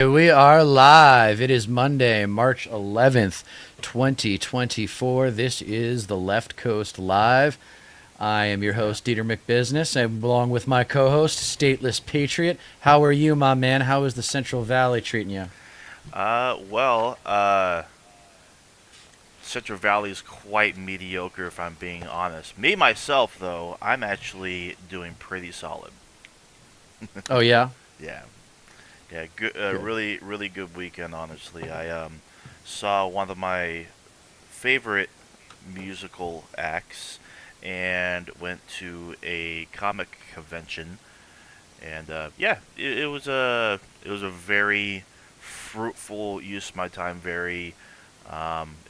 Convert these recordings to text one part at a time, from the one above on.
We are live. It is Monday, March 11th, 2024. This is the Left Coast Live. I am your host, DETER MCBIZNESS. I'm along with my co-host, Stateless Patriot. How are you, my man? How is the Central Valley treating you? Central Valley is quite mediocre if I'm being honest. Me, myself, though, I'm actually doing pretty solid. Oh, yeah? Yeah. Yeah, good, Good. really, really good weekend, honestly. I saw one of my favorite musical acts and went to a comic convention. And it was a very fruitful use of my time, very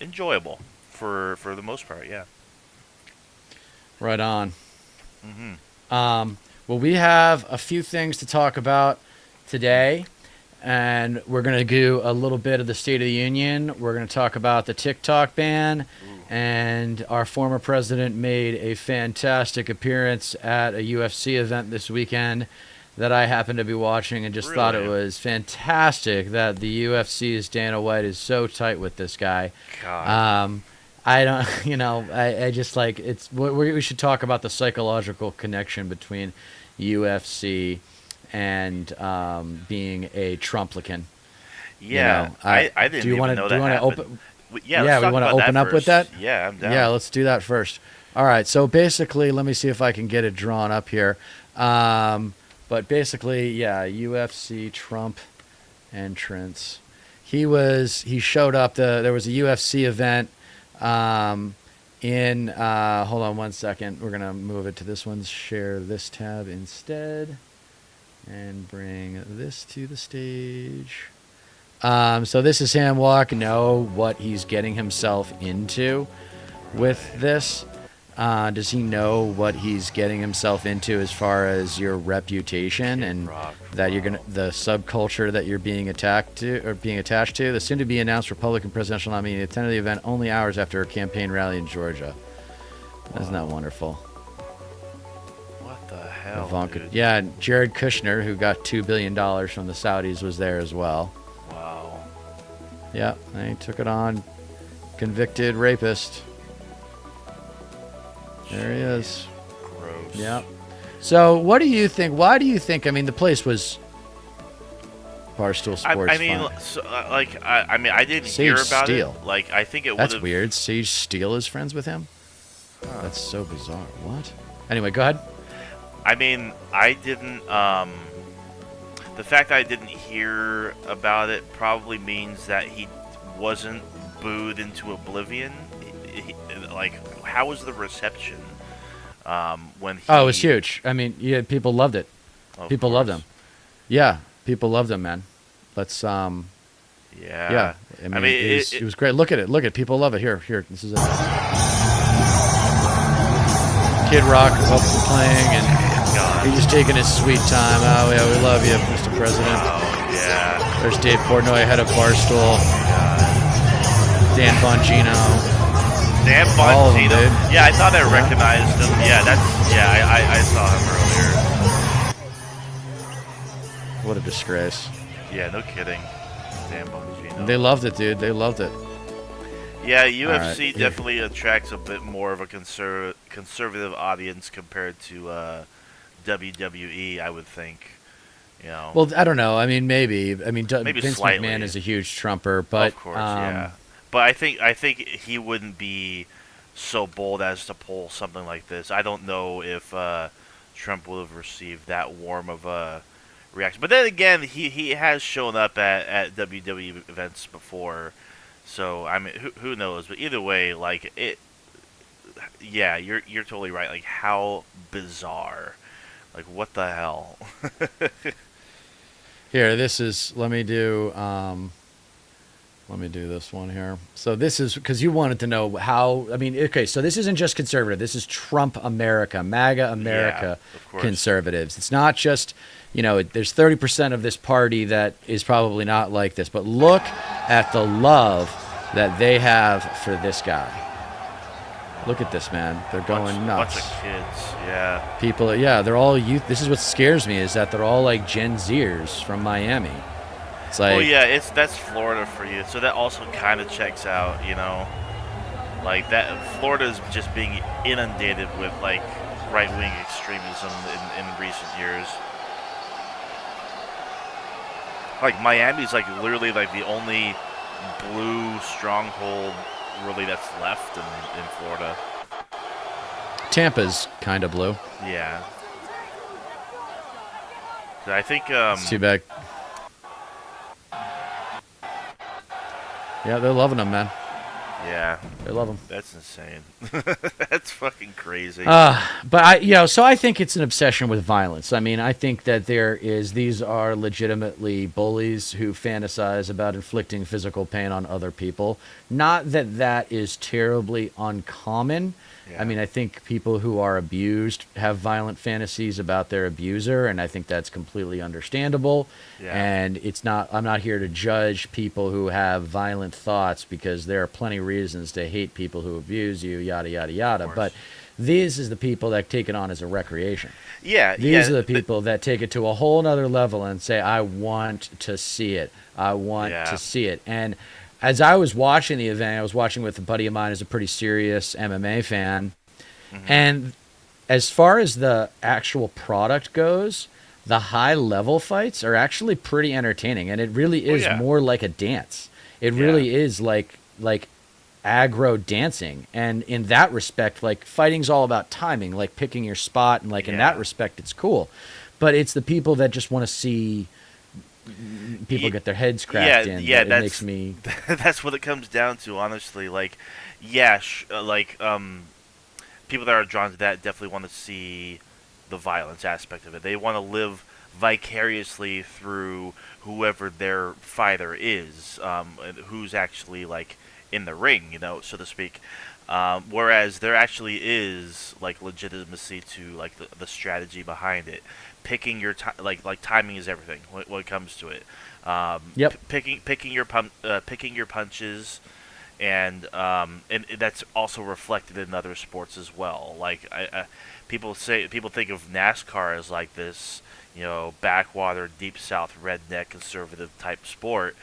enjoyable for the most part. Yeah. Right on. Hmm. Well, we have a few things to talk about today, and we're going to do a little bit of the State of the Union. We're going to talk about the TikTok ban, Ooh. and our former president made a fantastic appearance at a UFC event this weekend that I happened to be watching and just thought it Really? was fantastic that the UFC's Dana White is so tight with this guy. God. I don't, I just like we should talk about the psychological connection between UFC and being a Trumplican. Yeah. I didn't Do you want even to know do you that want to happened. open? Yeah, let's Yeah, we talk want to about open that up with first. that. Yeah, I'm Yeah, down. let's do that first. All right. So basically, let me see if I can get it drawn up here. But basically, yeah, UFC Trump entrance. He showed up. There was a UFC event. Hold on one second. We're gonna move it to this one. Share this tab instead, and bring this to the stage. So this is him walking. Know what he's getting himself into with this. Does he know what he's getting himself into as far as your reputation Kid and Rock. that you're Wow. the subculture that you're being attacked to or being attached to? The soon-to-be announced Republican presidential nominee attended the event only hours after a campaign rally in Georgia. Isn't that wonderful? What the hell, Ivanka, dude? yeah, and Jared Kushner, who got $2 billion from the Saudis, was there as well. Wow. Yeah, and he took it on. Convicted rapist. There he is. Gross. Yeah. So, what do you think? Why do you think? I mean, the place was Barstool Sports. I mean, fine. so, I didn't hear Sage about Steele. it. Like, I think it would That's have. weird. Sage Steele is friends with him. Huh. That's so bizarre. What? Anyway, go ahead. I mean, I didn't. The fact that I didn't hear about it probably means that he wasn't booed into oblivion. Like, how was the reception? When he. Oh, it was huge. I mean, yeah, people loved it. Of People loved course. him. Yeah, people loved him, man. Let's Yeah. yeah. I mean, it was great. Look at it. Look at people love it. Here. This is it. Kid Rock up playing, and God. he's just taking his sweet time. Oh yeah, we love you, Mr. President. Oh, yeah. There's Dave Portnoy, head of Barstool. Dan Bongino. Dan All of them, Bongino. dude. Yeah, I thought I recognized him. Yeah, I saw him earlier. What a disgrace. Yeah, no kidding. Dan Bongino. They loved it, dude. They loved it. Yeah, UFC right, yeah. definitely attracts a bit more of a conservative audience compared to WWE, I would think. You know. Well, I don't know. I mean, maybe. I mean, Maybe Vince slightly. McMahon is a huge Trumper, but of course, yeah. But I think he wouldn't be so bold as to pull something like this. I don't know if Trump would have received that warm of a reaction. But then again, he has shown up at WWE events before, so I mean, who knows? But either way, like it, yeah, you're totally right. Like, how bizarre! Like, what the hell? here, this is. Let me do this one here. So this is because you wanted to know how. I mean, okay. So this isn't just conservative. This is Trump America, MAGA America Yeah, of course. conservatives. It's not just. There's 30% of this party that is probably not like this, but look at the love that they have for this guy. Look at this, man. They're going nuts. Bunch of kids, yeah. People, yeah, they're all youth. This is what scares me is that they're all like Gen Zers from Miami. It's like, well, yeah, that's Florida for you, so that also kind of checks out, you know. Like that, Florida's just being inundated with like right-wing extremism in recent years. Like Miami's like literally like the only blue stronghold really that's left in Florida. Tampa's kind of blue. Yeah. I think It's too bad. Yeah, they're loving them, man. yeah, They love them. that's insane. That's fucking crazy. So I think it's an obsession with violence. I mean, I think that these are legitimately bullies who fantasize about inflicting physical pain on other people. Not that that is terribly uncommon. Yeah. I mean, I think people who are abused have violent fantasies about their abuser, and I think that's completely understandable. Yeah. And I'm not here to judge people who have violent thoughts, because there are plenty of reasons to hate people who abuse you, yada, yada, yada. But these is the people that take it on as a recreation. Yeah, These are the people that take it to a whole nother level and say, I want to see it. I want to see it. And as I was watching the event, I was watching with a buddy of mine who's a pretty serious MMA fan. Mm-hmm. And as far as the actual product goes, the high-level fights are actually pretty entertaining. And it really is more like a dance. It really is like aggro dancing. And in that respect, like, fighting's all about timing, like picking your spot. And, like, in that respect, it's cool. But it's the people that just want to see people get their heads cracked in. Yeah, it makes me. That's what it comes down to, honestly. Like, people that are drawn to that definitely want to see the violence aspect of it. They want to live vicariously through whoever their fighter is, who's actually like in the ring, you know, so to speak. Whereas there actually is like legitimacy to like the strategy behind it. Picking your like timing is everything when it comes to it. Picking your punches, and that's also reflected in other sports as well. Like people think of NASCAR as like this, you know, backwater, deep south, redneck, conservative type sport,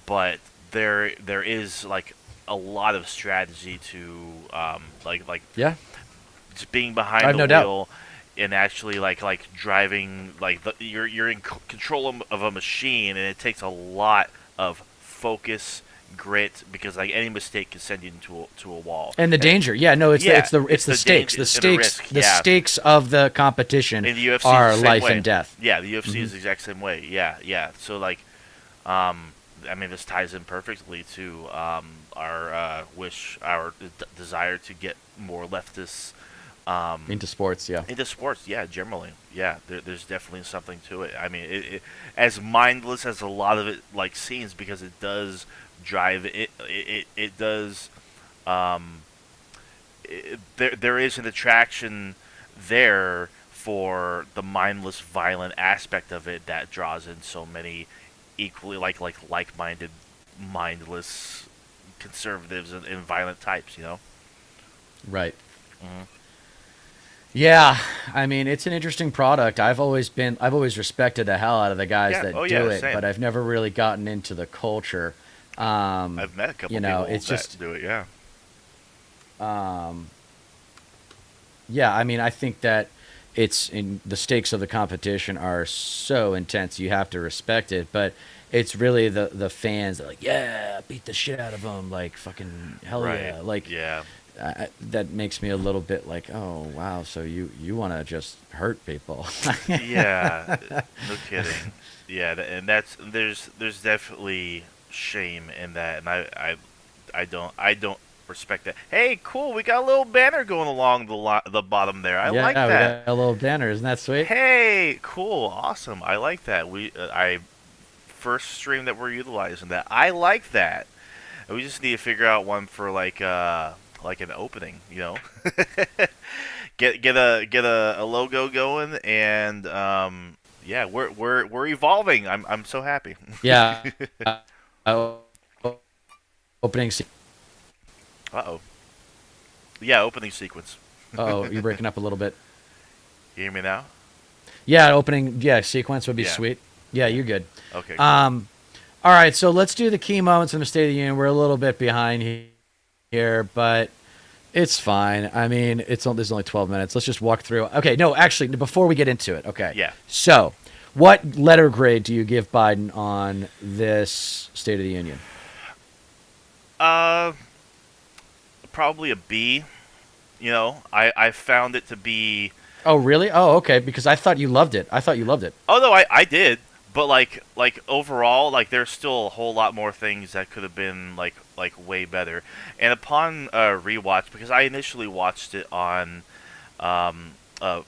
but there is like a lot of strategy to just being behind the wheel. And actually, like driving, like you're in control of a machine, and it takes a lot of focus, grit, because like any mistake can send you into a wall. And the danger, it's the stakes, the stakes of the competition in the UFC are life and death. Yeah, the UFC is the exact same way. Yeah. So like, I mean, this ties in perfectly to our desire to get more leftists. Into sports, generally, there's definitely something to it. I mean, it as mindless as a lot of it like seems, because it does drive it. It does. There is an attraction there for the mindless, violent aspect of it that draws in so many equally like-minded, mindless conservatives and violent types. You know. Right. Mm-hmm. Yeah, I mean, it's an interesting product. I've always respected the hell out of the guys that do it, but I've never really gotten into the culture. I've met a couple people that do it. Yeah, I mean, I think that the stakes of the competition are so intense, you have to respect it, but it's really the fans that are like, yeah, beat the shit out of them, like fucking hell yeah, like that makes me a little bit like, oh wow, so you want to just hurt people. Yeah, no kidding. Yeah, and there's definitely shame in that, and I don't respect that. Hey, cool, we got a little banner going along the bottom there. I like that. Yeah, we got a little banner. Isn't that sweet? Hey, cool, awesome. I like that. I first stream that we're utilizing that. I like that. We just need to figure out one for like an opening, you know. get a logo going, and we're evolving. I'm so happy. Yeah. Opening. Uh-oh. Yeah, opening sequence. Oh, you're breaking up a little bit. You hear me now? Yeah, opening sequence would be sweet. Yeah, you're good. Okay. Cool. All right, so let's do the key moments in the State of the Union. We're a little bit behind here, but it's fine. I mean, there's only 12 minutes. Let's just walk through. Okay, no, actually, before we get into it, okay. Yeah. So, what letter grade do you give Biden on this State of the Union? Probably a B. You know, I found it to be. Oh, really? Oh, okay, because I thought you loved it. Oh no, I did. But like overall, like there's still a whole lot more things that could have been like way better. And upon rewatch, because I initially watched it on, um, uh,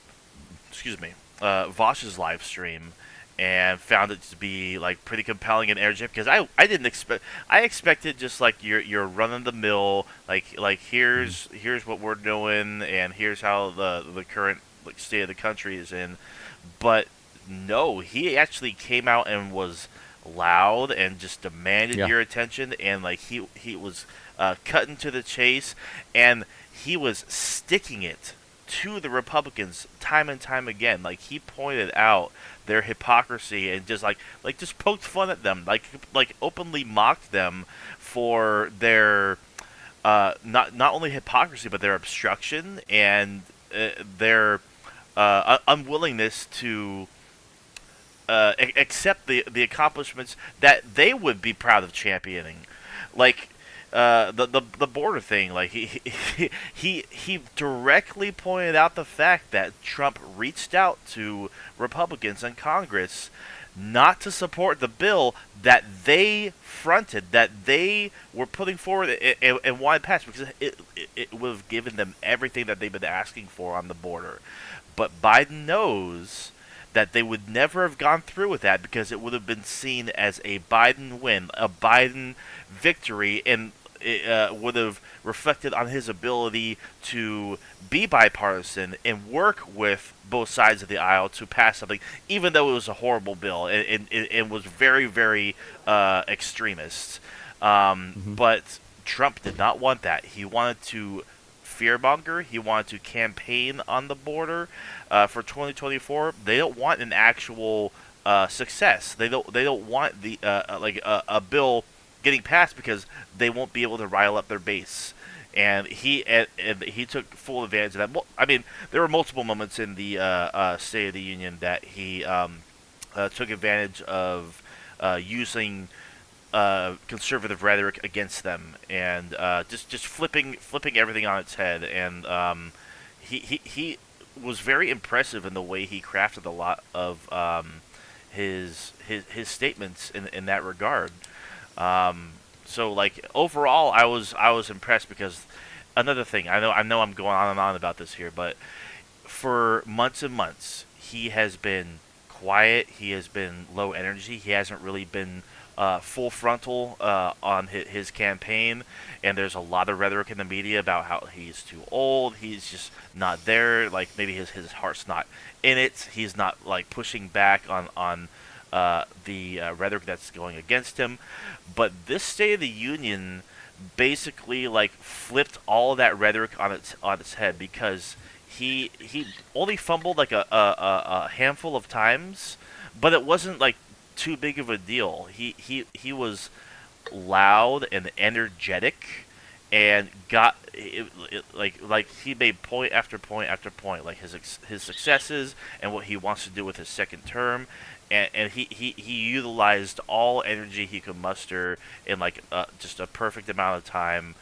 excuse me, Vosh's live stream, and found it to be like pretty compelling and energetic. Because I didn't expect, I expected just like your run of the mill, like here's what we're doing, and here's how the current like state of the country is in. But no, he actually came out and was loud and just demanded your attention, and like he was cutting to the chase, and he was sticking it to the Republicans time and time again. Like he pointed out their hypocrisy and just just poked fun at them, like openly mocked them for their not only hypocrisy but their obstruction and their unwillingness to accept the accomplishments that they would be proud of championing, like the border thing. Like he directly pointed out the fact that Trump reached out to Republicans in Congress not to support the bill that they fronted, that they were putting forward and wanted passed, because it would have given them everything that they've been asking for on the border. But Biden knows that they would never have gone through with that because it would have been seen as a Biden win, a Biden victory, and it would have reflected on his ability to be bipartisan and work with both sides of the aisle to pass something, even though it was a horrible bill and was very, very extremist. But Trump did not want that. He wanted to fearmonger. He wanted to campaign on the border for 2024. They don't want an actual success. They don't want the a bill getting passed because they won't be able to rile up their base. And he took full advantage of that. Well, I mean, there were multiple moments in the State of the Union that he took advantage of using conservative rhetoric against them, and just flipping everything on its head. And he was very impressive in the way he crafted a lot of his statements in that regard. So like overall, I was impressed, because another thing, I know I'm going on and on about this here, but for months and months he has been quiet. He has been low energy. He hasn't really been full frontal on his campaign, and there's a lot of rhetoric in the media about how he's too old. He's just not there. Like maybe his heart's not in it. He's not like pushing back on the rhetoric that's going against him. But this State of the Union basically like flipped all of that rhetoric on its head, because he only fumbled like a handful of times, but it wasn't like too big of a deal. He was loud and energetic, and got like he made point after point after point, like his successes and what he wants to do with his second term, and he utilized all energy he could muster in like just a perfect amount of time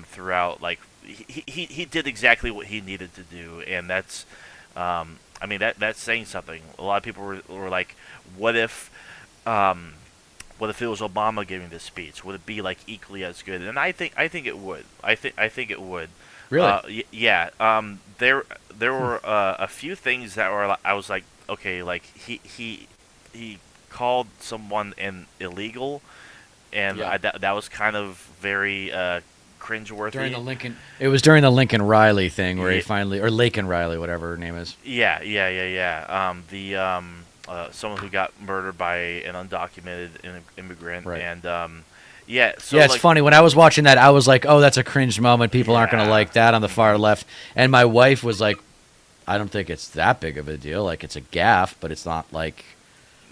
throughout. Like he did exactly what he needed to do, and that's I mean that's saying something. A lot of people were like, what if it was Obama giving this speech? Would it be like equally as good? And I think it would. I think it would. Really? Yeah. There were a few things that were, I was like, okay, like he called someone an illegal, and that was kind of very cringeworthy. It was during the Lincoln Riley thing where he finally, or Laken Riley, whatever her name is. Yeah. Someone who got murdered by an undocumented immigrant, right. And so it's like, funny. When I was watching that, I was like, "Oh, that's a cringe moment. People aren't going to like that on the far left." And my wife was like, "I don't think it's that big of a deal. Like, it's a gaffe, but it's not like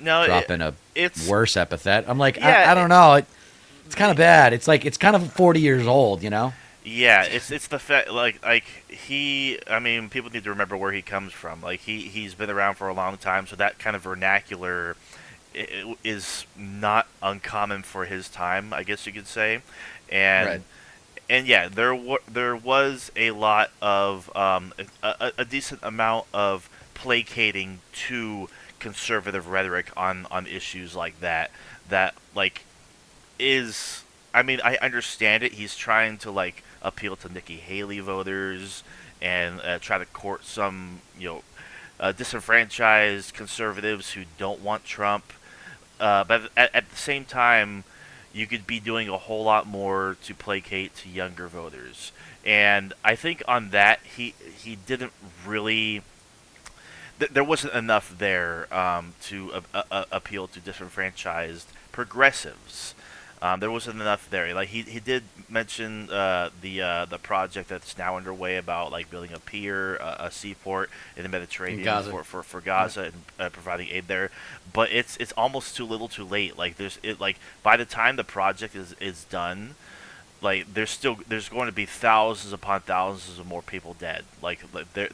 No, dropping a it's worse epithet. I'm like, yeah, I don't know. It's kind of bad. It's like it's kind of 40 years old, you know? yeah. It's the fact like he. I mean, people need to remember where he comes from. Like he's been around for a long time, so that kind of vernacular is not uncommon for his time, I guess you could say, Right. and yeah, there was a lot of a decent amount of placating to conservative rhetoric on issues like that. That like is I mean I understand it. He's trying to like appeal to Nikki Haley voters and try to court some disenfranchised conservatives who don't want Trump. But at the same time, you could be doing a whole lot more to placate to younger voters. And I think on that he didn't really. There wasn't enough there to appeal to disenfranchised progressives. There wasn't enough there. Like he did mention the project that's now underway about like building a pier, a seaport in the In Mediterranean Gaza. for Yeah. Gaza and providing aid there. But it's almost too little, too late. Like by the time the project is done, like there's going to be thousands upon thousands of more people dead.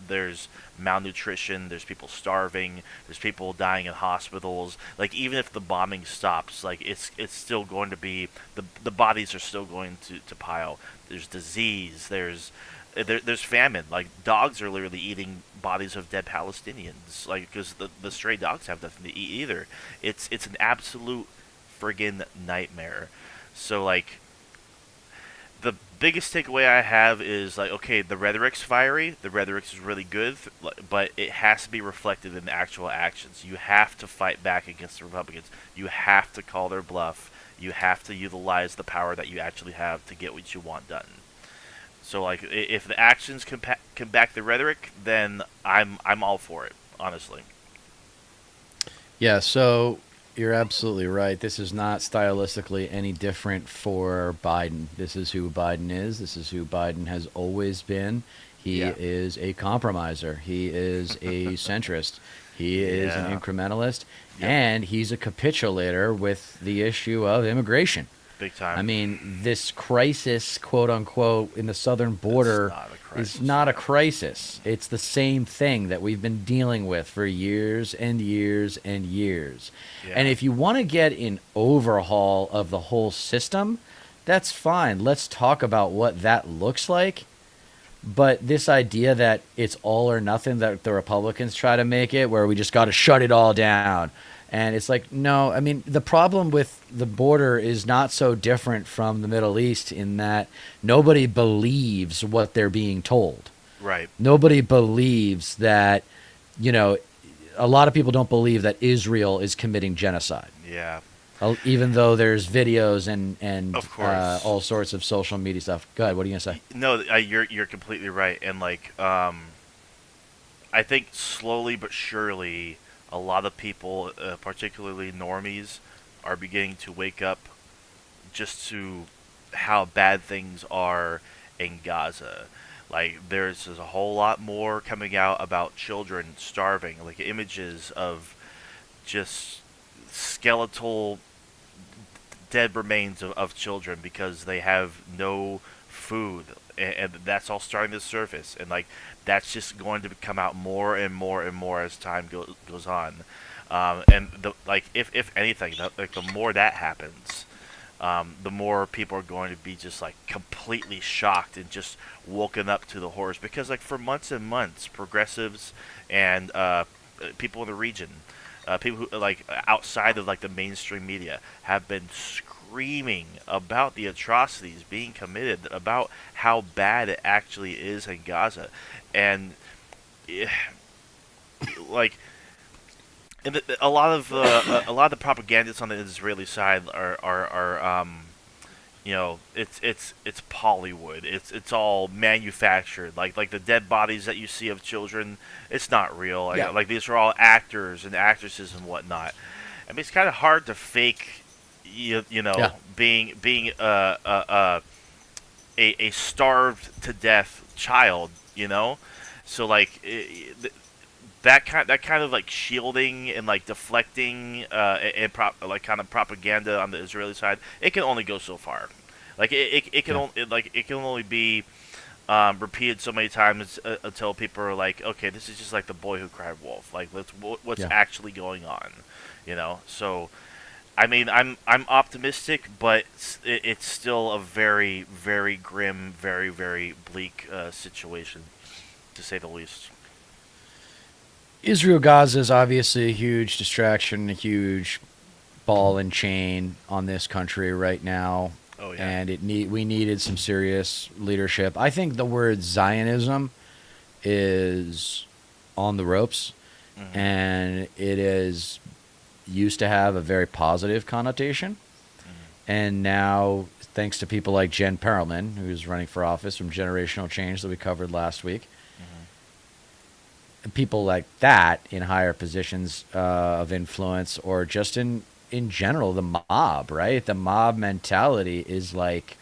There's malnutrition, there's people starving, there's people dying in hospitals. Like even if the bombing stops, like it's still going to be the bodies are still going to pile. There's disease, there's famine. Like dogs are literally eating bodies of dead Palestinians, like because the stray dogs have nothing to eat either. It's an absolute friggin' nightmare. So like the biggest takeaway I have is like, okay, the rhetoric's fiery, the rhetoric is really good, but it has to be reflected in the actual actions. You have to fight back against the Republicans. You have to call their bluff. You have to utilize the power that you actually have to get what you want done. So like, if the actions can back the rhetoric, then I'm all for it, honestly. Yeah, so you're absolutely right. This is not stylistically any different for Biden. This is who Biden is. This is who Biden has always been. He Yeah. is a compromiser. He is a centrist. He is an Yeah. incrementalist. Yep. And he's a capitulator with the issue of immigration. Big I time. mean, this crisis, quote unquote, in the southern It's border not a is crisis. not a Yeah. crisis. It's the same thing that we've been dealing with for years and years and years. And Yeah. if you want to get an overhaul of the whole system, that's fine. Let's talk about what that looks like. But this idea that it's all or nothing that the Republicans try to make it, where we just got to shut it all down. And it's like, no, I mean, the problem with the border is not so different from the Middle East in that nobody believes what they're being told. Right. Nobody believes that, you know, a lot of people don't believe that Israel is committing genocide, Yeah. even though there's videos and Of course. all sorts of social media stuff. Go ahead. What are you gonna say? No, you're completely right, and like I think slowly but surely, a lot of people, particularly normies, are beginning to wake up just to how bad things are in Gaza. Like there's a whole lot more coming out about children starving, like images of just skeletal dead remains of children because they have no food, and that's all starting to surface, and like that's just going to come out more and more and more as time goes on. And if anything, like the more that happens, the more people are going to be just like completely shocked and just woken up to the horrors, because like for months and months, progressives and people in the region, people who like outside of like the mainstream media, have been screaming about the atrocities being committed, about how bad it actually is in Gaza, and eh, like and a lot of the propagandists on the Israeli side are it's Hollywood. It's all manufactured. Like the dead bodies that you see of children, it's not real. Yeah. Like these are all actors and actresses and whatnot. I mean, it's kind of hard to fake, Yeah. being a starved to death child. So like that kind of like shielding and like deflecting like kind of propaganda on the Israeli side, it can only go so far. Like it can Yeah. only it can only be repeated so many times until people are like, okay, this is just like the boy who cried wolf. Like, what's Yeah. actually going on, you know? So, I mean, I'm optimistic, but it's still a very very grim, very very bleak situation, to say the least. Israel Gaza is obviously a huge distraction, a huge ball and chain on this country right now, Oh yeah. and we needed some serious leadership. I think the word Zionism is on the ropes, Hmm. and it is used to have a very positive connotation, Hmm. and now thanks to people like Jen Perelman, who's running for office from Generational Change that we covered last week, Hmm. people like that in higher positions of influence, or just in general, the mob, right? The mob mentality is like,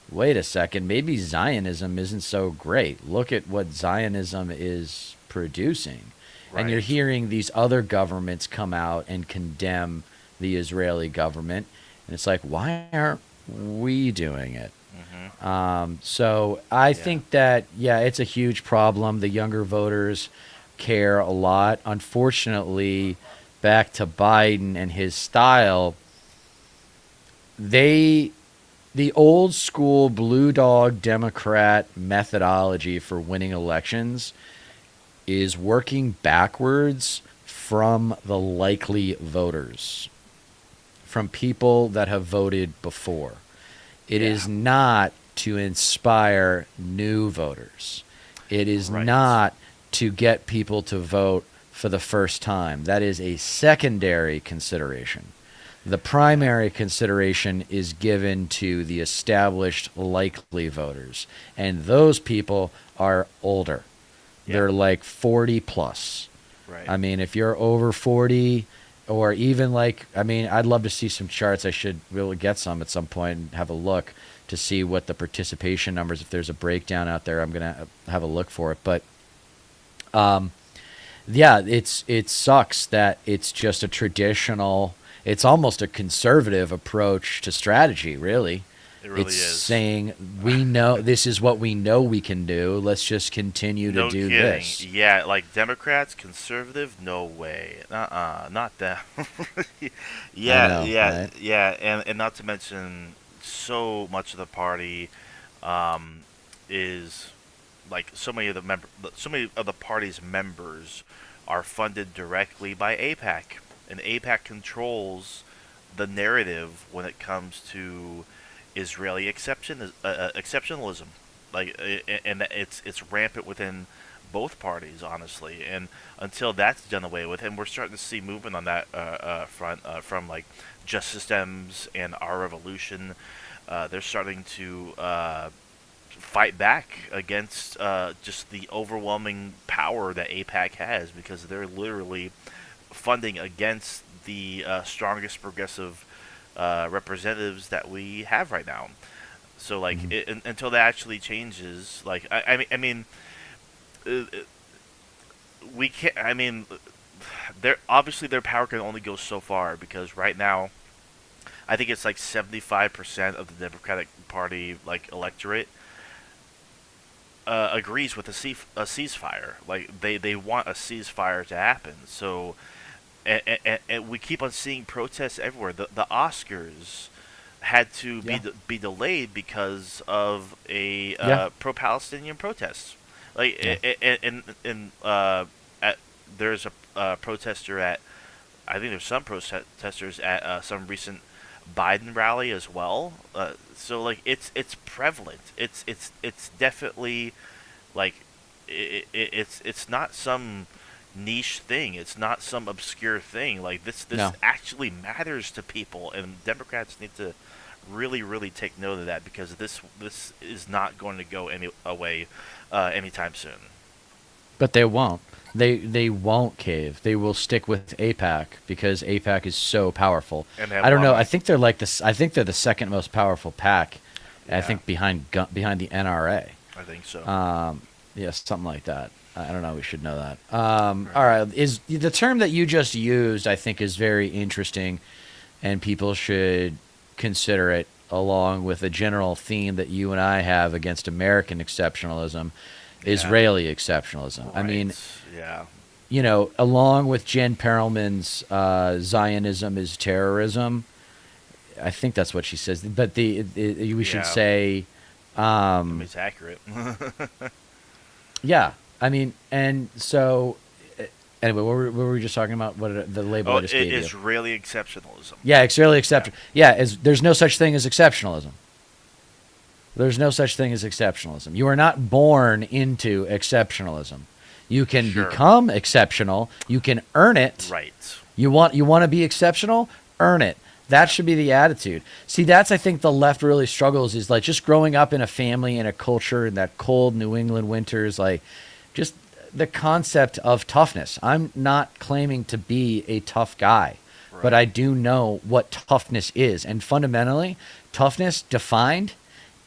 wait a second, maybe Zionism isn't so great. Look at what Zionism is producing. And you're Right. hearing these other governments come out and condemn the Israeli government. And it's like, why aren't we doing it? Hmm. So I Yeah. think that, yeah, it's a huge problem. The younger voters care a lot. Unfortunately, back to Biden and his style, they the old school blue dog Democrat methodology for winning elections is working backwards from the likely voters, from people that have voted before. It Yeah. is not to inspire new voters. It is Right. not to get people to vote for the first time. That is a secondary consideration. The Yeah. primary consideration is given to the established likely voters. And those people are older. Yeah. They're like 40 plus. Right. I mean, if you're over 40, or even like, I mean, I'd love to see some charts. I should really get some at some point and have a look to see what the participation numbers, if there's a breakdown out there, I'm going to have a look for it. But yeah, it sucks that it's just a traditional, it's almost a conservative approach to strategy, really. It really It's is. saying, we know this is what we know we can do. Let's just continue to No do kidding. this. Yeah, like Democrats, conservative, no way. Not them. I Yeah, know, yeah, right? yeah, and not to mention, so much of the party um, is like so many of the party's members are funded directly by APAC, and APAC controls the narrative when it comes to Israeli exceptionalism. Like, and it's rampant within both parties, honestly. And until that's done away with, and we're starting to see movement on that front from like Justice Dems and Our Revolution. They're starting to fight back against just the overwhelming power that APAC has, because they're literally funding against the strongest progressive representatives that we have right now. So like Hmm. until that actually changes, like uh, we can't. I mean, their obviously their power can only go so far, because right now I think it's like 75% of the Democratic Party like electorate agrees with a ceasefire. Like they want a ceasefire to happen. So and we keep on seeing protests everywhere. The Oscars had to Yeah. be delayed because of a Yeah. pro-Palestinian protest. Like Yeah. at there's a protester at, I think there's some protesters at some recent Biden rally as well. So like it's prevalent. It's definitely like it's not some niche thing. It's not some obscure thing. Like this No. actually matters to people, and Democrats need to really take note of that, because this is not going to go any away anytime soon. But they won't. They won't cave. They will stick with APAC because APAC is so powerful. And they have I a don't lot know. of I think they're like this. I think they're the second most powerful pack. I yeah, think behind behind the NRA. I think so. Yeah, something like that. I don't know. We should know that. All right. Is the term that you just used? I think is very interesting, and people should consider it along with a general theme that you and I have against American exceptionalism, Israeli exceptionalism. Right. I mean, yeah. you know, along with Jen Perelman's Zionism is terrorism. I think that's what she says. But we should say, I mean, it's accurate. yeah. I mean, and so anyway, what were we just talking about? What the label I just gave you? Israeli exceptionalism. Yeah, Israeli exception. Yeah, there's no such thing as exceptionalism. There's no such thing as exceptionalism. You are not born into exceptionalism. You can become exceptional. You can earn it. Right. You want to be exceptional? Earn it. That should be the attitude. See, that's I think the left really struggles is like just growing up in a family and a culture in that cold New England winters, like just the concept of toughness. I'm not claiming to be a tough guy, but I do know what toughness is. And fundamentally, toughness defined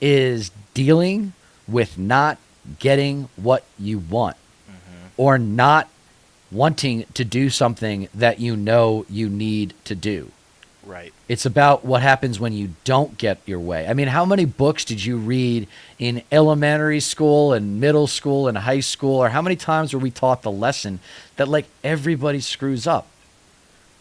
is dealing with not getting what you want or not wanting to do something that you know you need to do. Right. It's about what happens when you don't get your way. I mean, how many books did you read in elementary school and middle school and high school? Or how many times were we taught the lesson that like everybody screws up?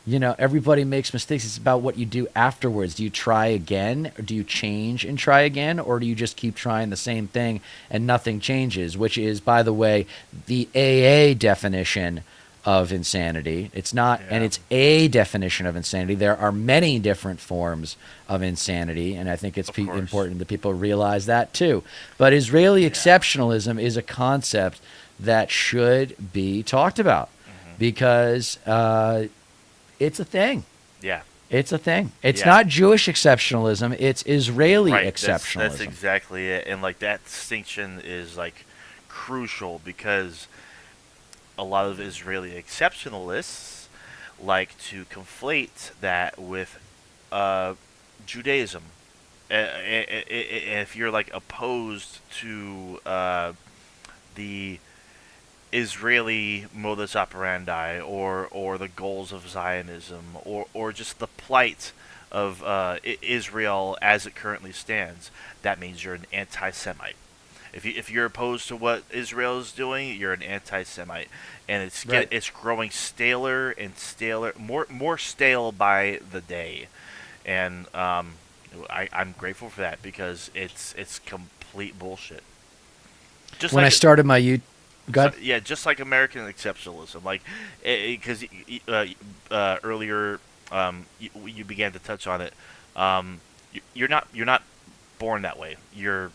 You know, everybody makes mistakes. It's about what you do afterwards. Do you try again? Or do you change and try again? Or do you just keep trying the same thing and nothing changes? Which is, by the way, the AA definition of insanity. It's not, and it's a definition of insanity. There are many different forms of insanity, and I think it's important that people realize that too. But Israeli exceptionalism is a concept that should be talked about because it's a thing. Yeah. It's a thing. It's not Jewish exceptionalism. It's Israeli exceptionalism. That's exactly it. And like that distinction is like crucial because a lot of Israeli exceptionalists like to conflate that with Judaism. If you're like opposed to the Israeli modus operandi or the goals of Zionism or just the plight of Israel as it currently stands, that means you're an anti-Semite. If you're opposed to what Israel is doing, you're an anti-Semite, and it's growing staler and staler, more stale by the day, and I'm grateful for that because it's complete bullshit. Just when I started my just like American exceptionalism, like because earlier you began to touch on it. You're not born that way. You're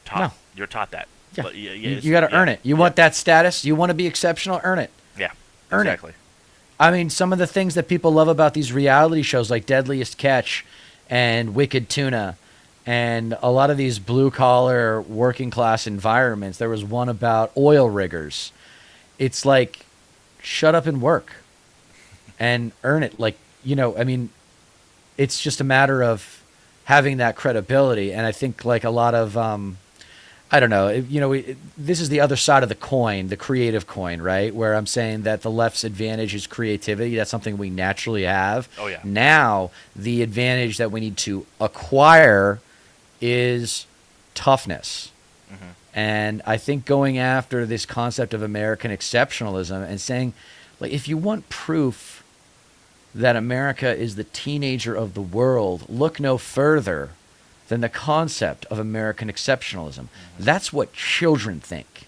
taught. No. You're taught that. Yeah. But you got to earn it. You want that status. You want to be exceptional. Earn it. Yeah. Earn exactly. it. I mean, some of the things that people love about these reality shows like Deadliest Catch and Wicked Tuna and a lot of these blue-collar, working-class environments. There was one about oil riggers. It's like, shut up and work and earn it. Like, you know, I mean, it's just a matter of having that credibility. And I think like a lot of, I don't know, you know, this is the other side of the coin, the creative coin, right? Where I'm saying that the left's advantage is creativity. That's something we naturally have. Oh, yeah. Now, the advantage that we need to acquire is toughness. And I think going after this concept of American exceptionalism and saying, like, if you want proof that America is the teenager of the world, look no further than the concept of American exceptionalism. That's what children think.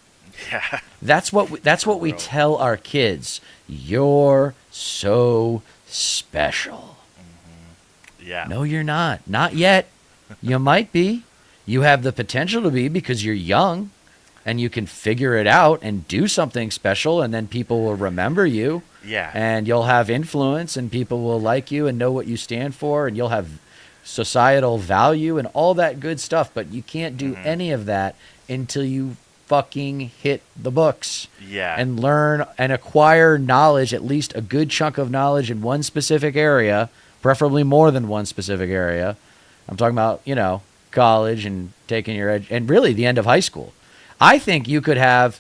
Yeah. That's what we tell our kids. You're so special. Yeah. No, you're not. Not yet. You might be. You have the potential to be because you're young and you can figure it out and do something special, and then people will remember you. Yeah. And you'll have influence and people will like you and know what you stand for, and you'll have societal value and all that good stuff. But you can't do any of that until you fucking hit the books. Yeah. And learn and acquire knowledge, at least a good chunk of knowledge in one specific area, preferably more than one specific area. I'm talking about, you know, college and taking your and really the end of high school. I think you could have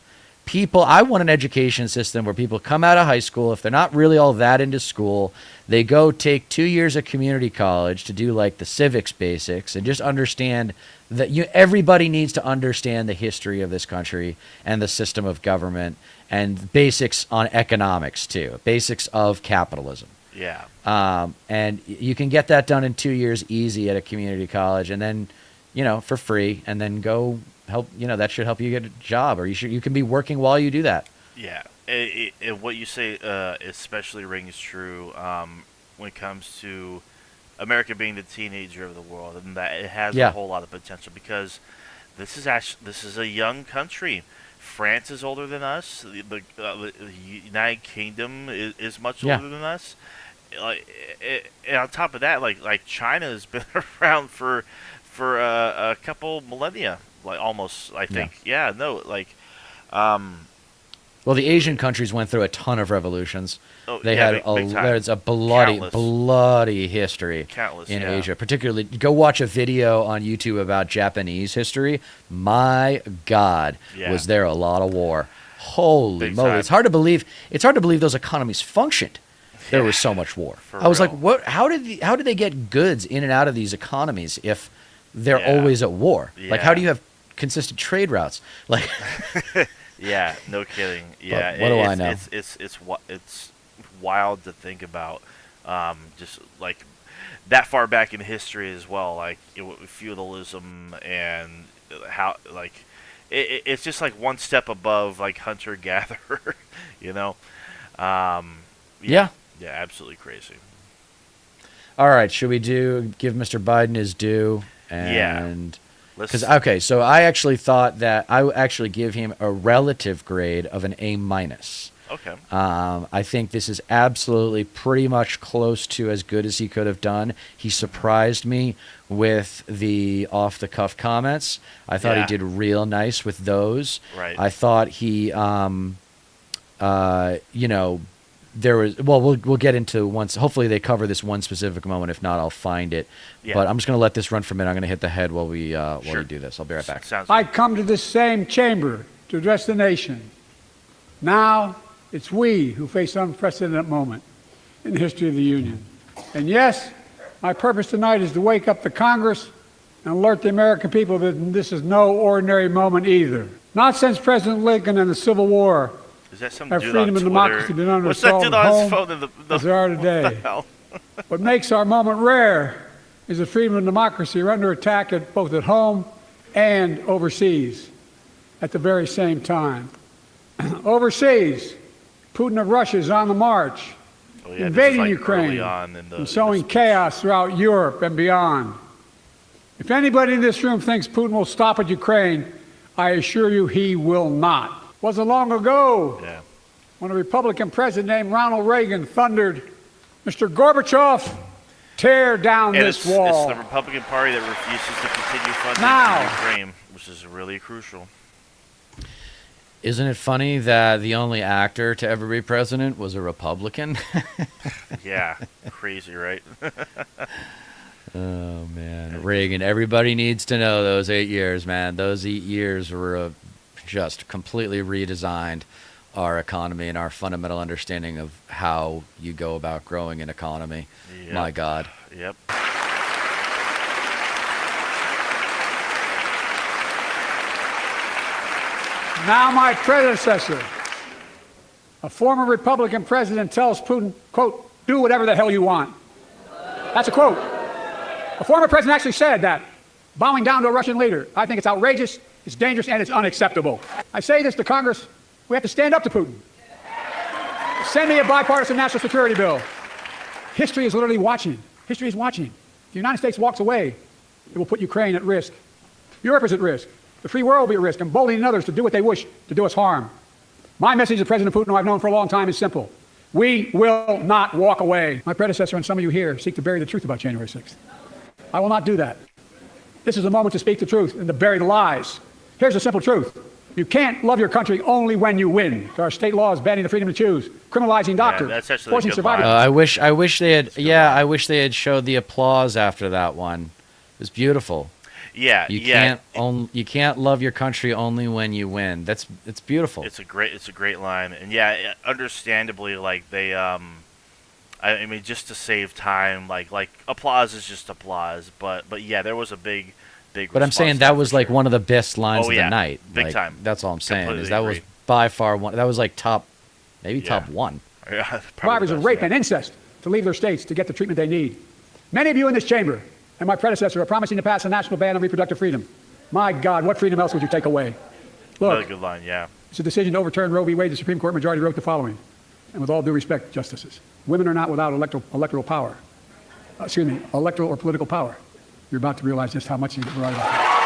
I want an education system where people come out of high school. If they're not really all that into school, they go take 2 years of community college to do like the civics basics and just understand that everybody needs to understand the history of this country and the system of government and basics on economics too, basics of capitalism. Yeah. And you can get that done in 2 years easy at a community college, and then, for free, and then go help. That should help you get a job, or you can be working while you do that. Yeah. What you say especially rings true when it comes to America being the teenager of the world, and that it has a whole lot of potential, because this is a young country. France is older than us. The United Kingdom is much older than us. And on top of that, like China has been around for a couple millennia, like almost. I think. Yeah. No. Well, the Asian countries went through a ton of revolutions. They had there's a bloody history in Asia. Particularly, go watch a video on YouTube about Japanese history. My God, was there a lot of war? Holy moly! It's hard to believe. It's hard to believe those economies functioned. There was so much war. I was like, what? How did they get goods in and out of these economies if they're always at war? Like, how do you have consistent trade routes? Like. Yeah, no kidding. Yeah, but what do I know? It's wild to think about, just like that far back in history as well, like feudalism and how it's just like one step above like hunter gatherer, Yeah, absolutely crazy. All right, should we give Mr. Biden his due? And because so I actually thought that I would actually give him a relative grade of an A-. Okay. I think this is absolutely pretty much close to as good as he could have done. He surprised me with the off-the-cuff comments. I thought he did real nice with those. Right. I thought he, there was we'll get into once. Hopefully they cover this one specific moment. If not, I'll find it. Yeah. But I'm just going to let this run for a minute. I'm going to hit the head while we do this. I'll be right back. I come to this same chamber to address the nation. Now it's we who face an unprecedented moment in the history of the Union. And yes, my purpose tonight is to wake up the Congress and alert the American people that this is no ordinary moment either. Not since President Lincoln and the Civil War have freedom and democracy been under assault at home as they are today. What makes our moment rare is that freedom and democracy are under attack both at home and overseas at the very same time. Overseas, Putin of Russia is on the march, invading Ukraine and sowing chaos throughout Europe and beyond. If anybody in this room thinks Putin will stop at Ukraine, I assure you he will not. Wasn't long ago when a Republican president named Ronald Reagan thundered, "Mr. Gorbachev, tear down this wall." It's the Republican Party that refuses to continue funding Ukraine, which is really crucial. Isn't it funny that the only actor to ever be president was a Republican? Yeah, crazy, right? Oh, man. Reagan, everybody needs to know those 8 years, man. Those 8 years were just completely redesigned our economy and our fundamental understanding of how you go about growing an economy. Yep. My God. Yep. Now my predecessor, a former Republican president, tells Putin, quote, "Do whatever the hell you want." That's a quote. A former president actually said that, bowing down to a Russian leader. I think it's outrageous, it's dangerous, and it's unacceptable. I say this to Congress, we have to stand up to Putin. Send me a bipartisan national security bill. History is literally watching. History is watching. If the United States walks away, it will put Ukraine at risk. Europe is at risk. The free world will be at risk, emboldening others to do what they wish to do us harm. My message to President Putin, who I've known for a long time, is simple. We will not walk away. My predecessor and some of you here seek to bury the truth about January 6th. I will not do that. This is the moment to speak the truth and to bury the lies. Here's the simple truth. You can't love your country only when you win. There are state laws banning the freedom to choose, criminalizing doctors, forcing survivors. I wish they had. Yeah, I wish they had showed the applause after that one. It was beautiful. Yeah, You can't love your country only when you win. It's beautiful. It's a great line, and yeah, understandably, like they I mean, just to save time, like applause is just applause, but yeah, there was a big. But I'm saying that was like one of the best lines of the night. Big like, time. That's all I'm saying. Completely Is that agree. was by far one. That was like top one. Yeah, survivors of rape and incest to leave their states to get the treatment they need. Many of you in this chamber and my predecessor are promising to pass a national ban on reproductive freedom. My God, what freedom else would you take away? Look, Really good line, yeah. it's a decision to overturn Roe v. Wade. The Supreme Court majority wrote the following, and with all due respect, justices, women are not without electoral power. Electoral or political power. You're about to realize just how much you're right about that.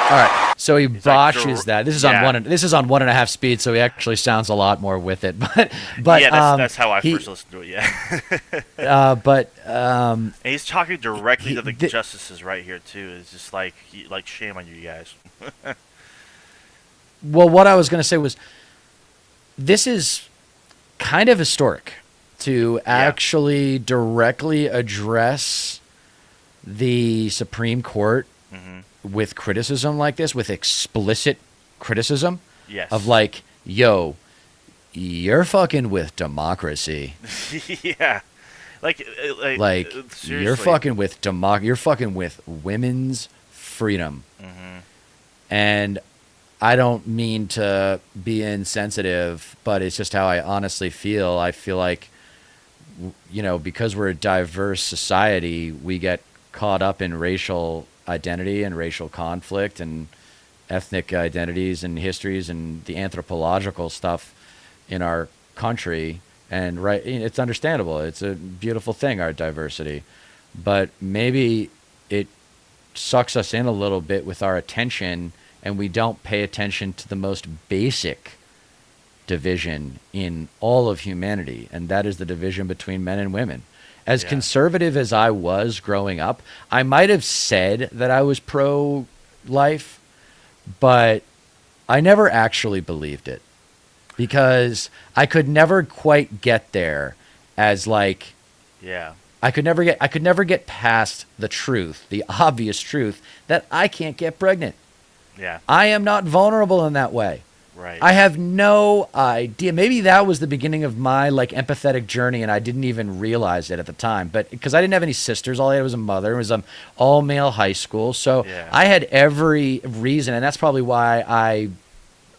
All right, so he botches like, that. This is on one. This is on 1.5 speed, so he actually sounds a lot more with it. But yeah, that's how I first listened to it. Yeah. And he's talking directly to the justices right here too. It's just like shame on you guys. Well, what I was going to say was, this is kind of historic to actually directly address the Supreme Court with criticism like this, with explicit criticism of like, yo, you're fucking with democracy. Yeah. Like you're fucking with you're fucking with women's freedom. And I don't mean to be insensitive, but it's just how I honestly feel. I feel like, because we're a diverse society, we get caught up in racial identity and racial conflict and ethnic identities and histories and the anthropological stuff in our country. And it's understandable. It's a beautiful thing, our diversity. But maybe it sucks us in a little bit with our attention, and we don't pay attention to the most basic division in all of humanity, and that is the division between men and women. As conservative as I was growing up, I might have said that I was pro-life, but I never actually believed it, because I could never quite get there as like, I could never get past the truth, the obvious truth that I can't get pregnant. Yeah. I am not vulnerable in that way. Right. I have no idea. Maybe that was the beginning of my like empathetic journey, and I didn't even realize it at the time. But because I didn't have any sisters, all I had was a mother. It was an all-male high school, so I had every reason, and that's probably why I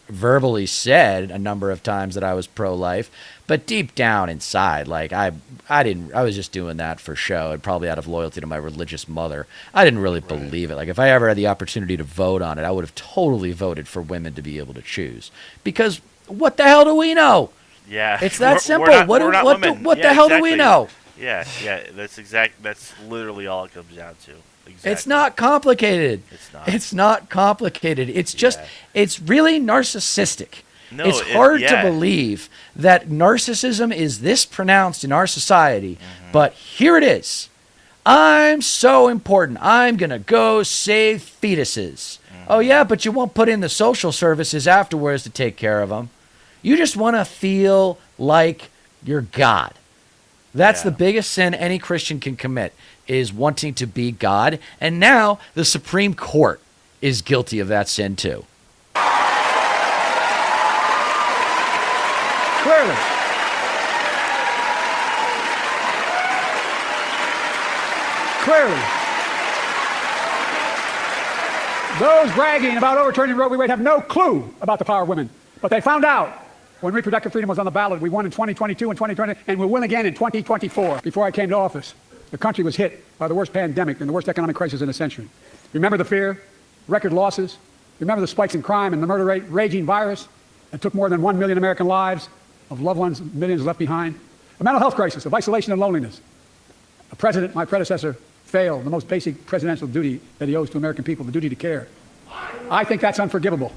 verbally said a number of times that I was pro-life. But deep down inside, like I was just doing that for show, and probably out of loyalty to my religious mother. I didn't really believe it. Like if I ever had the opportunity to vote on it, I would have totally voted for women to be able to choose. Because what the hell do we know? Yeah, it's that simple. What the hell do we know? Yeah, that's literally all it comes down to. Exactly. It's not complicated. It's not complicated. It's just it's really narcissistic. No, it's hard to believe that narcissism is this pronounced in our society, but here it is. I'm so important. I'm going to go save fetuses. Oh, yeah, but you won't put in the social services afterwards to take care of them. You just want to feel like you're God. That's the biggest sin any Christian can commit, is wanting to be God. And now the Supreme Court is guilty of that sin too. Clearly. Those bragging about overturning Roe v. Wade have no clue about the power of women. But they found out when reproductive freedom was on the ballot. We won in 2022 and 2020, and we'll win again in 2024. Before I came to office, the country was hit by the worst pandemic and the worst economic crisis in a century. Remember the fear, record losses? Remember the spikes in crime and the murder rate, raging virus that took more than 1 million American lives, of loved ones, millions left behind? A mental health crisis of isolation and loneliness. A president, my predecessor, failed the most basic presidential duty that he owes to American people, the duty to care. I think that's unforgivable.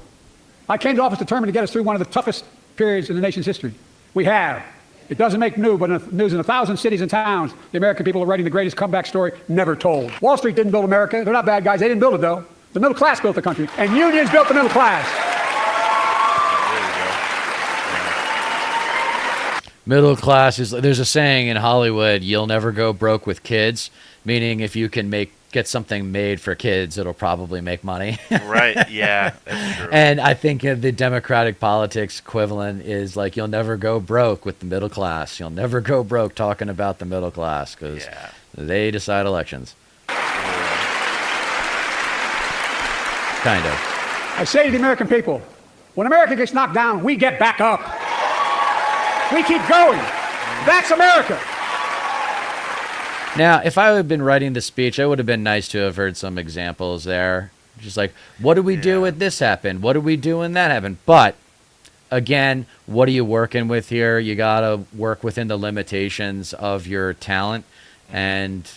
I came to office determined to get us through one of the toughest periods in the nation's history. We have. It doesn't make news, but in 1,000 cities and towns, the American people are writing the greatest comeback story never told. Wall Street didn't build America. They're not bad guys. They didn't build it, though. The middle class built the country, and unions built the middle class. Middle class is, there's a saying in Hollywood, you'll never go broke with kids, meaning if you can make get something made for kids, it'll probably make money. Right. Yeah, that's true. And I think the Democratic politics equivalent is like, you'll never go broke with the middle class. You'll never go broke talking about the middle class because they decide elections. Kind of. I say to the American people, when America gets knocked down, we get back up. We keep going. That's America. Now, if I had been writing the speech, it would have been nice to have heard some examples there. Just like, what do we do when this happened? What do we do when that happened? But, again, what are you working with here? You got to work within the limitations of your talent. And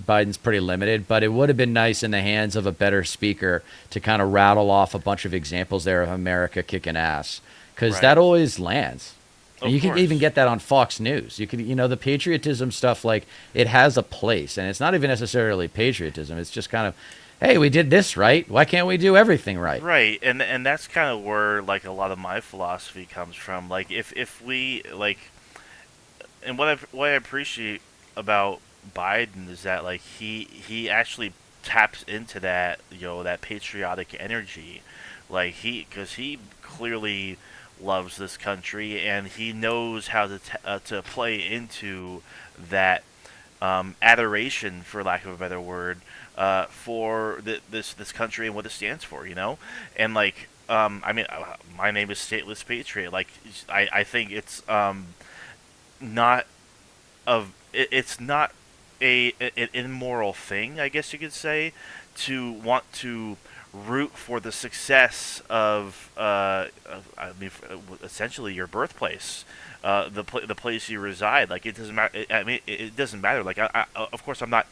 Biden's pretty limited. But it would have been nice in the hands of a better speaker to kind of rattle off a bunch of examples there of America kicking ass. Because that always lands. And you can even get that on Fox News. You could, the patriotism stuff, like, it has a place, and it's not even necessarily patriotism. It's just kind of, hey, we did this right. Why can't we do everything right? Right, and that's kind of where like a lot of my philosophy comes from. Like if we like, and what I appreciate about Biden is that like he actually taps into that that patriotic energy, like because he clearly loves this country, and he knows how to play into that adoration, for lack of a better word, for this country and what it stands for, and like I mean, my name is Stateless Patriot. Like I think it's not it's not an immoral thing, I guess you could say, to want to root for the success of essentially your birthplace, the place you reside. Like it doesn't matter. It doesn't matter. Like I of course I'm not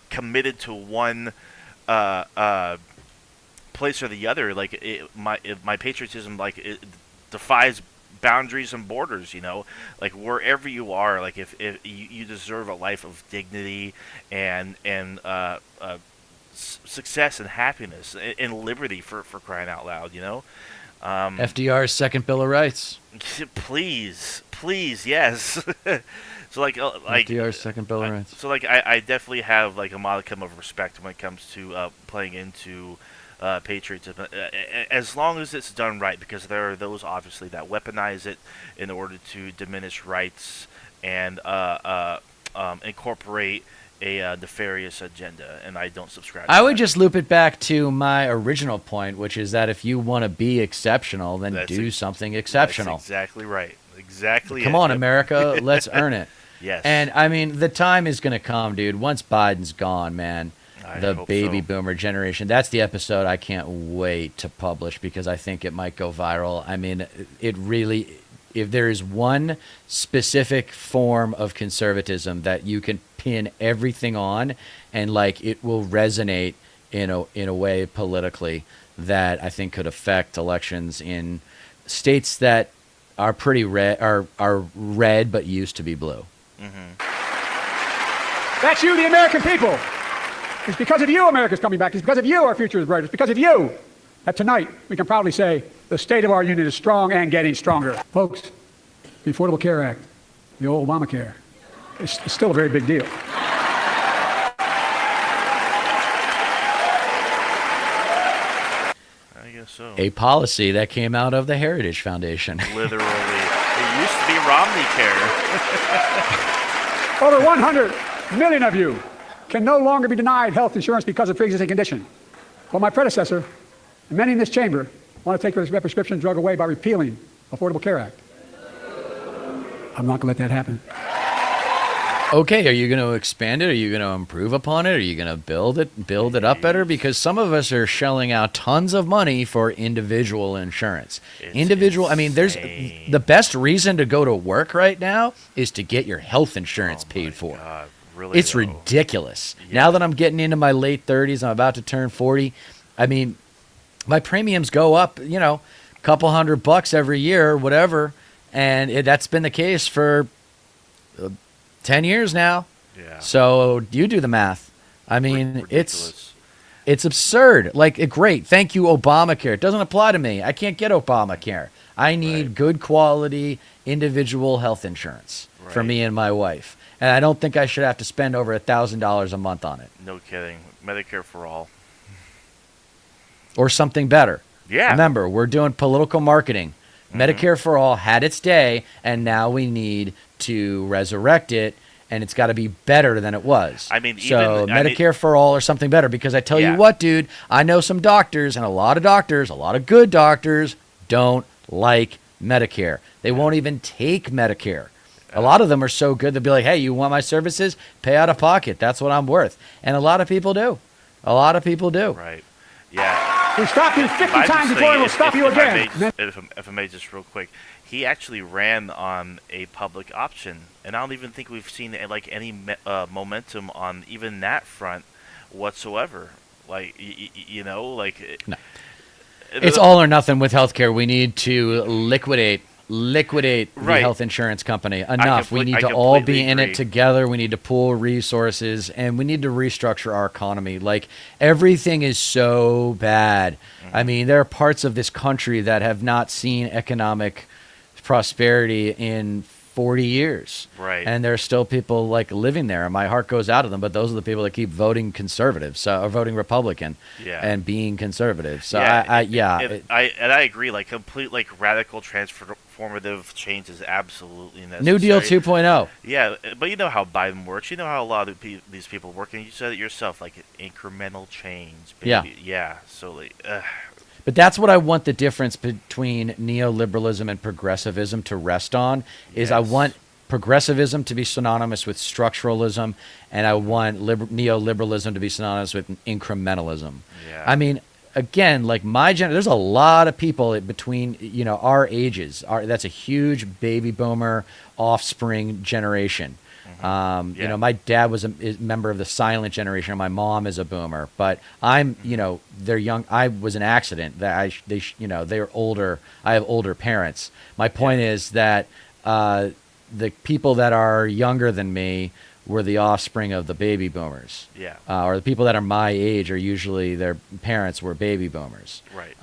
committed to one place or the other. Like my patriotism, like, it defies boundaries and borders. Like wherever you are, like if you deserve a life of dignity and success and happiness and liberty, for crying out loud, FDR's second Bill of Rights. Please, yes. So like FDR's second Bill of Rights. So like I definitely have like a modicum of respect when it comes to playing into patriotism, as long as it's done right, because there are those obviously that weaponize it in order to diminish rights and incorporate a nefarious agenda, and I don't subscribe to I would that. just loop it back to my original point, which is that if you want to be exceptional, then do something exceptional. That's exactly right. Exactly. Come on, America, let's earn it. Yes. And I mean, the time is going to come, dude. Once Biden's gone, man, the baby boomer generation, that's the episode I can't wait to publish, because I think it might go viral. I mean, it really, if there is one specific form of conservatism that you can pin everything on, and like it will resonate in a way politically that I think could affect elections in states that are pretty red, are red but used to be blue. Mm-hmm. That's you, the American people. It's because of you America's coming back. It's because of you our future is bright. It's because of you that tonight we can proudly say the state of our union is strong and getting stronger. Folks, the Affordable Care Act, the old Obamacare, it's still a very big deal. I guess so. A policy that came out of the Heritage Foundation. Literally. It used to be Romney Care. Over 100 million of you can no longer be denied health insurance because of pre-existing condition. Well, my predecessor, and many in this chamber, want to take this prescription drug away by repealing Affordable Care Act. I'm not going to let that happen. Okay, are you going to expand it? Are you going to improve upon it? Are you going to build it up better? Because some of us are shelling out tons of money for individual insurance. I mean, there's the best reason to go to work right now is to get your health insurance paid for. God, really, it's ridiculous. Yeah. Now that I'm getting into my late 30s, I'm about to turn 40. I mean, my premiums go up, a couple $100 every year, whatever. And that's been the case for 10 years now. Yeah. So you do the math. I mean, ridiculous. It's absurd. Like, great. Thank you, Obamacare. It doesn't apply to me. I can't get Obamacare. I need good quality individual health insurance for me and my wife. And I don't think I should have to spend over $1,000 a month on it. No kidding. Medicare for all. Or something better. Yeah. Remember, we're doing political marketing. Mm-hmm. Medicare for all had its day, and now we need to resurrect it, and it's got to be better than it was. I mean, so even- Medicare for all or something better, because I tell Yeah. you what, dude, I know some doctors, and a lot of good doctors don't like Medicare. They won't even take Medicare. A lot of them are so good, they'll be like, hey, you want my services? Pay out of pocket. That's what I'm worth. And a lot of people do. Right. Yeah. We stopped you 50 I times just before, and think we'll stop you again. If I may just real quick, he actually ran on a public option, and I don't even think we've seen like any momentum on even that front whatsoever. Like you know, like No. It's all or nothing with healthcare. We need to liquidate the Right. health insurance company. Enough. We need I to all be completely in it agree. together. We need to pool resources, and we need to restructure our economy. Like, everything is so bad. I mean, there are parts of this country that have not seen economic prosperity in 40 years. Right. And there are still people like living there, and my heart goes out to them, but those are the people that keep voting conservative, or voting Republican, Yeah. and being conservative. So and I agree. Like complete, like radical transformative change is absolutely necessary. New Deal 2.0. Yeah, but you know how Biden works. You know how a lot of these people work, and you said it yourself, like incremental change. Baby. Yeah. Yeah. So like, But that's what I want the difference between neoliberalism and progressivism to rest on, is I Yes. want progressivism to be synonymous with structuralism, and I want neoliberalism to be synonymous with incrementalism. Yeah. I mean, again, like there's a lot of people between, our ages. That's a huge baby boomer offspring generation. Yeah. My dad was a member of the silent generation, and my mom is a boomer. But I'm, they're young. I was an accident. That they're older. I have older parents. My point is that the people that are younger than me were the offspring of the baby boomers. Yeah. Or the people that are my age are usually their parents were baby boomers. Right.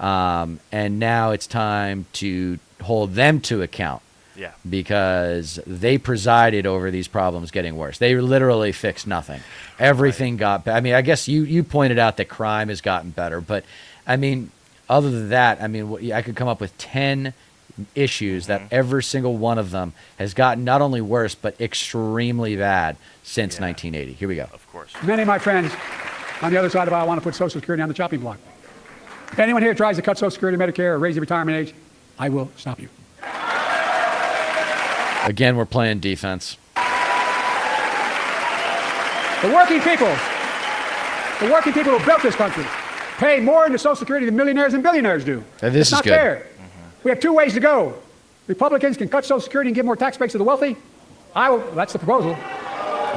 And now it's time to hold them to account. Yeah. Because they presided over these problems getting worse. They literally fixed nothing. Everything got better. I mean, I guess you pointed out that crime has gotten better. But, I mean, other than that, I mean, I could come up with 10 issues that every single one of them has gotten not only worse, but extremely bad since 1980. Here we go. Of course. Many of my friends on the other side of the aisle want to put Social Security on the chopping block. If anyone here tries to cut Social Security, Medicare, or raise the retirement age, I will stop you. Again, we're playing defense. The working people who built this country pay more into Social Security than millionaires and billionaires do. This it's is not good. fair. We have two ways to go. Republicans can cut Social Security and give more tax breaks to the wealthy. That's the proposal.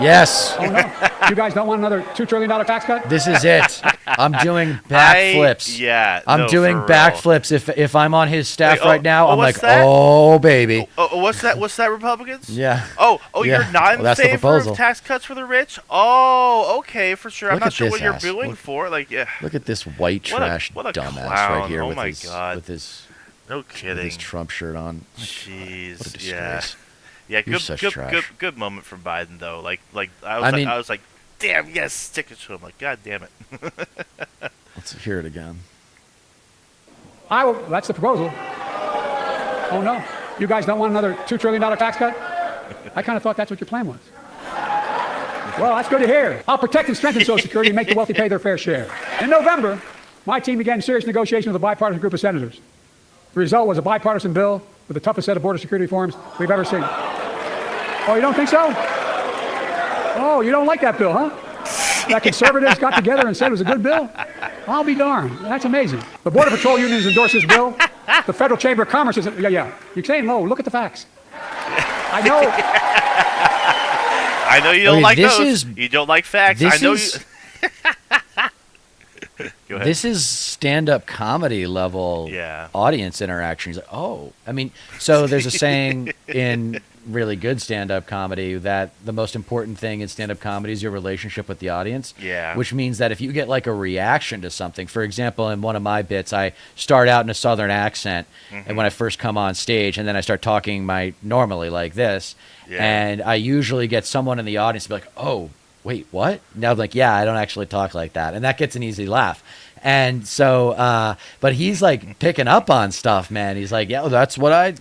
Yes. Oh, no. You guys don't want another $2 trillion tax cut? This is it. I'm doing backflips. I'm doing for real. backflips. If I'm on his staff Wait, right now, I'm what's like, that? oh, baby. Oh, what's that? What's that, Republicans? Yeah. Oh, Yeah. you're not in Well, that's the favor proposal. of tax cuts for the rich? Oh, okay, for sure. I'm Look not at sure this what you're ass. billing Look- for. Like, yeah, Look at this white What a- trash what a dumbass clown. right here Oh with my his God. with his no with kidding. his Trump shirt on. Jeez, What a yeah, disgrace. yeah. You're Good, such good, trash. good moment from Biden though. Like I was like, damn, yes, stick it to him. Like, God damn it. Let's hear it again. That's the proposal. Oh, no. You guys don't want another $2 trillion tax cut? I kind of thought that's what your plan was. Well, that's good to hear. I'll protect and strengthen Social Security and make the wealthy pay their fair share. In November, my team began serious negotiations with a bipartisan group of senators. The result was a bipartisan bill with the toughest set of border security reforms we've ever seen. Oh, you don't think so? Oh, you don't like that bill, huh? That conservatives got together and said it was a good bill? I'll be darned. That's amazing. The Border Patrol union has endorsed this bill. The Federal Chamber of Commerce is... Yeah. You're saying low. Look at the facts. I know. I know you don't Okay, like this those. is- You don't like facts. I This know is you. Go ahead. this is stand-up comedy level Yeah. audience interaction. He's like, oh, I mean, so there's a saying in really good stand-up comedy, that the most important thing in stand-up comedy is your relationship with the audience. Yeah. Which means that if you get like a reaction to something, for example, in one of my bits, I start out in a Southern accent, and when I first come on stage, and then I start talking normally like this, and I usually get someone in the audience to be like, "Oh, wait, what?" Now I'm like, "Yeah, I don't actually talk like that," and that gets an easy laugh. And so, but he's like picking up on stuff, man. He's like, "Yeah, that's what I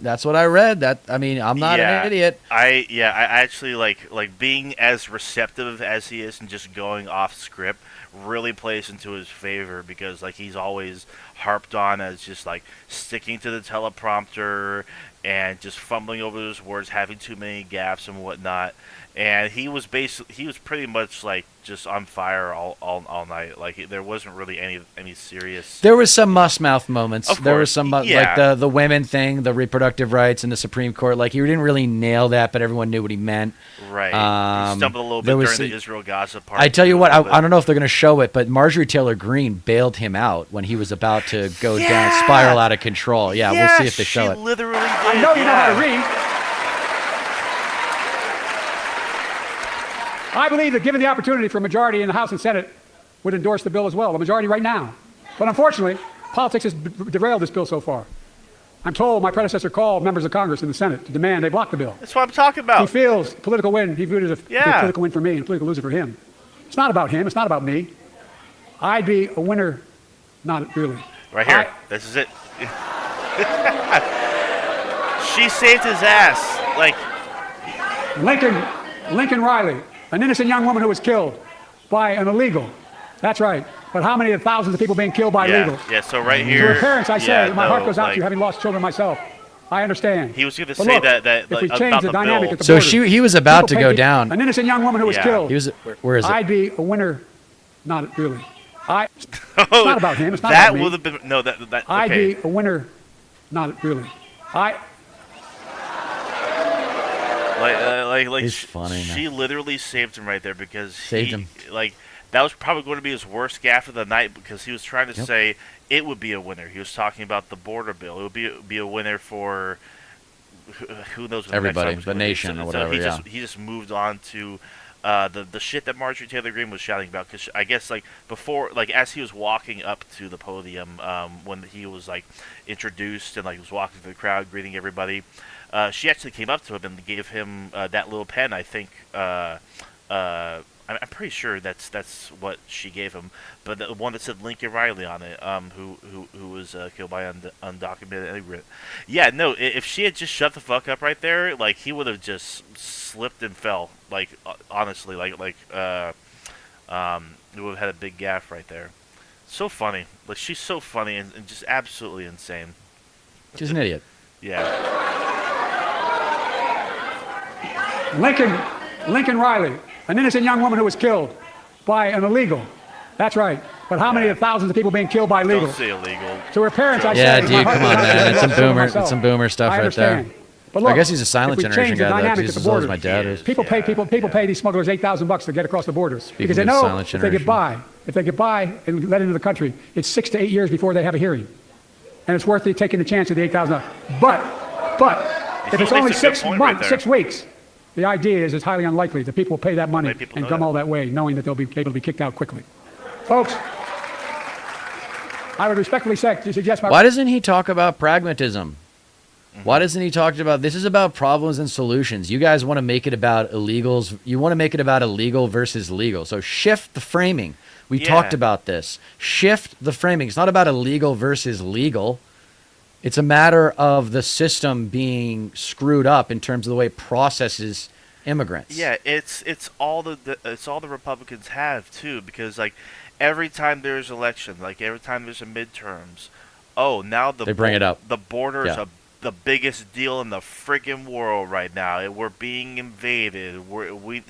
read. I'm not an idiot." I actually like being as receptive as he is and just going off script really plays into his favor, because like he's always harped on as just like sticking to the teleprompter and just fumbling over those words, having too many gaps and whatnot. And he was pretty much like just on fire all night. Like there wasn't really any serious. There was some mouth moments. Of There course, was some like yeah. the women thing, the reproductive rights in the Supreme Court. Like he didn't really nail that, but everyone knew what he meant. Right. He stumbled a little bit during the Israel Gaza part. I tell you what, I don't know if they're going to show it, but Marjorie Taylor Greene bailed him out when he was about to go down, spiral out of control. Yeah, we'll see if they show it. She literally did. I know you know how to read. I believe that given the opportunity for a majority in the House and Senate would endorse the bill as well, the majority right now. But unfortunately, politics has derailed this bill so far. I'm told my predecessor called members of Congress in the Senate to demand they block the bill. That's what I'm talking about. He feels political win. He viewed it as a political win for me and a political loser for him. It's not about him. It's not about me. I'd be a winner, not really. Right here. This is it. She saved his ass. Like Lincoln Riley, an innocent young woman who was killed by an illegal. That's right. But how many of the thousands of people being killed by illegal? Yeah, so right here. To her parents, I say, my heart goes out to you, having lost children myself. I understand. He was going to say that if we like, change about the dynamic at the So border, he was about to go down. An innocent young woman who was killed. He was. Where is it? I'd be a winner, not really. It's not about him. It's not that about me. would have been that. I'd Okay. be a winner, not really. Like He's funny, man. she literally saved him right there, because Saved him. Like that was probably going to be his worst gaffe of the night, because he was trying to say it would be a winner. He was talking about the border bill. It would be a winner for who knows what Everybody, the the nation or whatever. He just moved on to the shit that Marjorie Taylor Greene was shouting about, because I guess like before, like as he was walking up to the podium, when he was like introduced and like was walking through the crowd greeting everybody, she actually came up to him and gave him that little pen. I think I'm pretty sure that's what she gave him, but the one that said Lincoln Riley on it, who was killed by undocumented immigrant. Yeah, no, if she had just shut the fuck up right there, like he would have just slipped and fell. Like honestly, we would have had a big gaffe right there. So funny, like she's so funny and just absolutely insane. She's an idiot. Yeah. Lincoln Riley, an innocent young woman who was killed by an illegal. That's right. But how many of the thousands of people being killed by illegal? Don't say illegal. To her parents, I Yeah, say, dude, come on, man. It's some boomer stuff I right there. understand. But look, I guess he's a silent if we generation change the guy, though, 'cause dynamic he's at as the old as border, my dad is. People pay these smugglers $8,000 to get across the border because they of the know silent if they get generation. by and let into the country, it's 6 to 8 years before they have a hearing, and it's worth taking the chance of the $8,000. But if it's only 6 months, 6 weeks, the idea is it's highly unlikely that people will pay that money and come all that way, knowing that they'll be able to be kicked out quickly. Folks, I would respectfully suggest Why doesn't he talk about pragmatism? Why doesn't he talk about this is about problems and solutions? You guys want to make it about illegals. You want to make it about illegal versus legal. So shift the framing. We talked about this. Shift the framing. It's not about illegal versus legal. It's a matter of the system being screwed up in terms of the way it processes immigrants. Yeah, it's all the Republicans have too, because like every time there's election, like every time there's a midterms, now they bring it up. The border is the biggest deal in the freaking world right now. We're being invaded.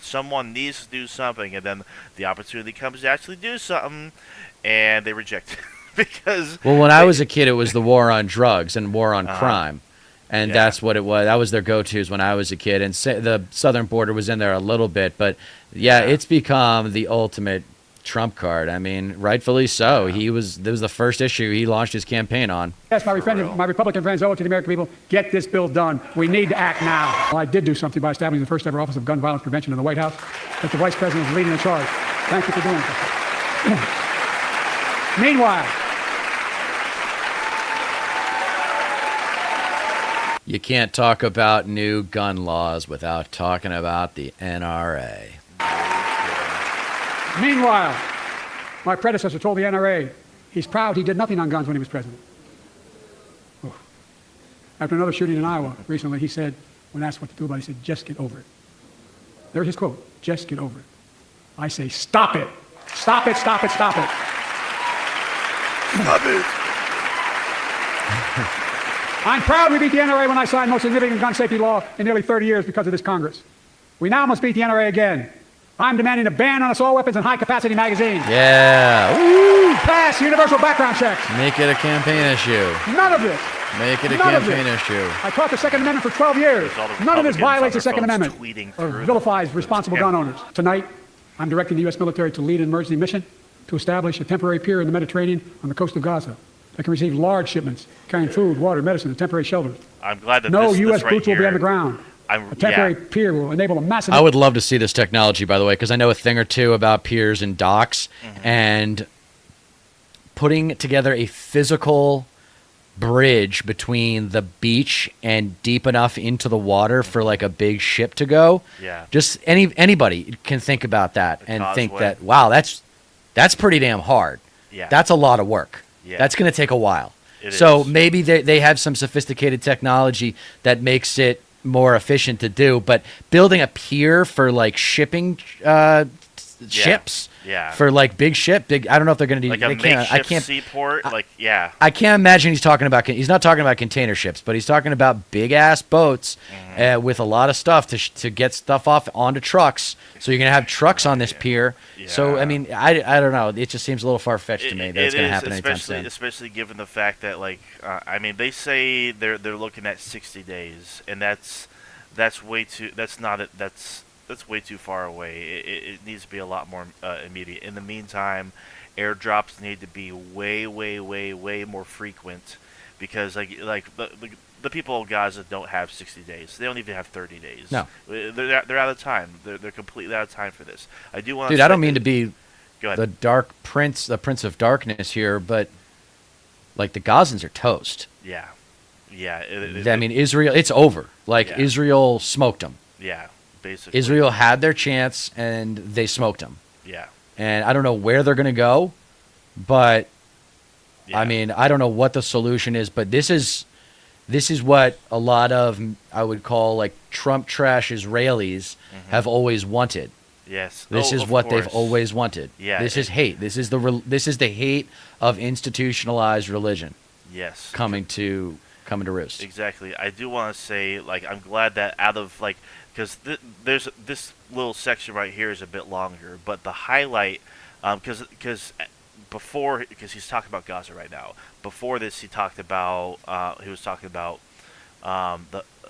Someone needs to do something, and then the opportunity comes to actually do something, and they reject it. Because when I was a kid, it was the war on drugs and war on crime, and that's what it was. That was their go-tos when I was a kid, and the southern border was in there a little bit, but it's become the ultimate trump card. I mean, rightfully so. This was the first issue he launched his campaign on. Yes, my Republican friends owe it to the American people. Get this bill done. We need to act now. Well, I did do something by establishing the first ever Office of Gun Violence Prevention in the White House that the Vice President is leading the charge. Thank you for doing it. Meanwhile, You can't talk about new gun laws without talking about the NRA. meanwhile, my predecessor told the NRA he's proud he did nothing on guns when he was president. Oh. After another shooting in Iowa recently, he said, when asked what to do about it, he said, just get over it. There's his quote, just get over it. I say, stop it. Stop it, stop it, stop it. Stop it. I'm proud we beat the NRA when I signed the most significant gun safety law in nearly 30 years because of this Congress. We now must beat the NRA again. I'm demanding a ban on assault weapons and high-capacity magazines. Yeah. Woo! Pass universal background checks. Make it a campaign issue. None of this. Make it a None of campaign this. issue. I taught the Second Amendment for 12 years. None of this violates the Second Amendment or vilifies responsible gun owners. Tonight, I'm directing the U.S. military to lead an emergency mission to establish a temporary pier in the Mediterranean on the coast of Gaza that can receive large shipments carrying food, water, medicine, and temporary shelters. I'm glad that no this U.S. right boots will be here- on the ground. A temporary pier will enable a massive... I would love to see this technology, by the way, because I know a thing or two about piers and docks, and putting together a physical bridge between the beach and deep enough into the water for like a big ship to go. Yeah. Just anybody can think about that and think causeway. that, wow, that's pretty damn hard. Yeah. That's a lot of work. Yeah. That's going to take a while. It So is. maybe they have some sophisticated technology that makes it more efficient to do, but building a pier for like shipping ships Yeah. for like I don't know if they're going to do Like a makeshift seaport. I can't imagine he's not talking about container ships, but he's talking about big ass boats with a lot of stuff to get stuff off onto trucks. So you're going to have trucks on this pier. So, I mean, I don't know. It just seems a little far-fetched to me that it's going to happen anytime soon. Especially given the fact that, like, I mean, they say they're looking at 60 days, and that's way too. That's way too far away. It needs to be a lot more immediate. In the meantime, airdrops need to be way more frequent, because like the people of Gaza don't have 60 days. They don't even have 30 days. No, they're out of time. They're completely out of time for this. I do want. Dude, I don't mean to be the Prince of Darkness here, but like the Gazans are toast. Yeah. I mean, Israel, it's over. Like Israel smoked them. Yeah. Basically. Israel had their chance and they smoked them. Yeah. And I don't know where they're going to go, but I mean, I don't know what the solution is, but this is what a lot of, I would call like Trump trash Israelis have always wanted. Yes. This is what they've always wanted. Yeah. This is hate. This is the hate of institutionalized religion. Yes. Coming to roost. Exactly. I do want to say, like, I'm glad that out of, like, because there's this little section right here is a bit longer, but the highlight, because he's talking about Gaza right now. Before this, he was talking about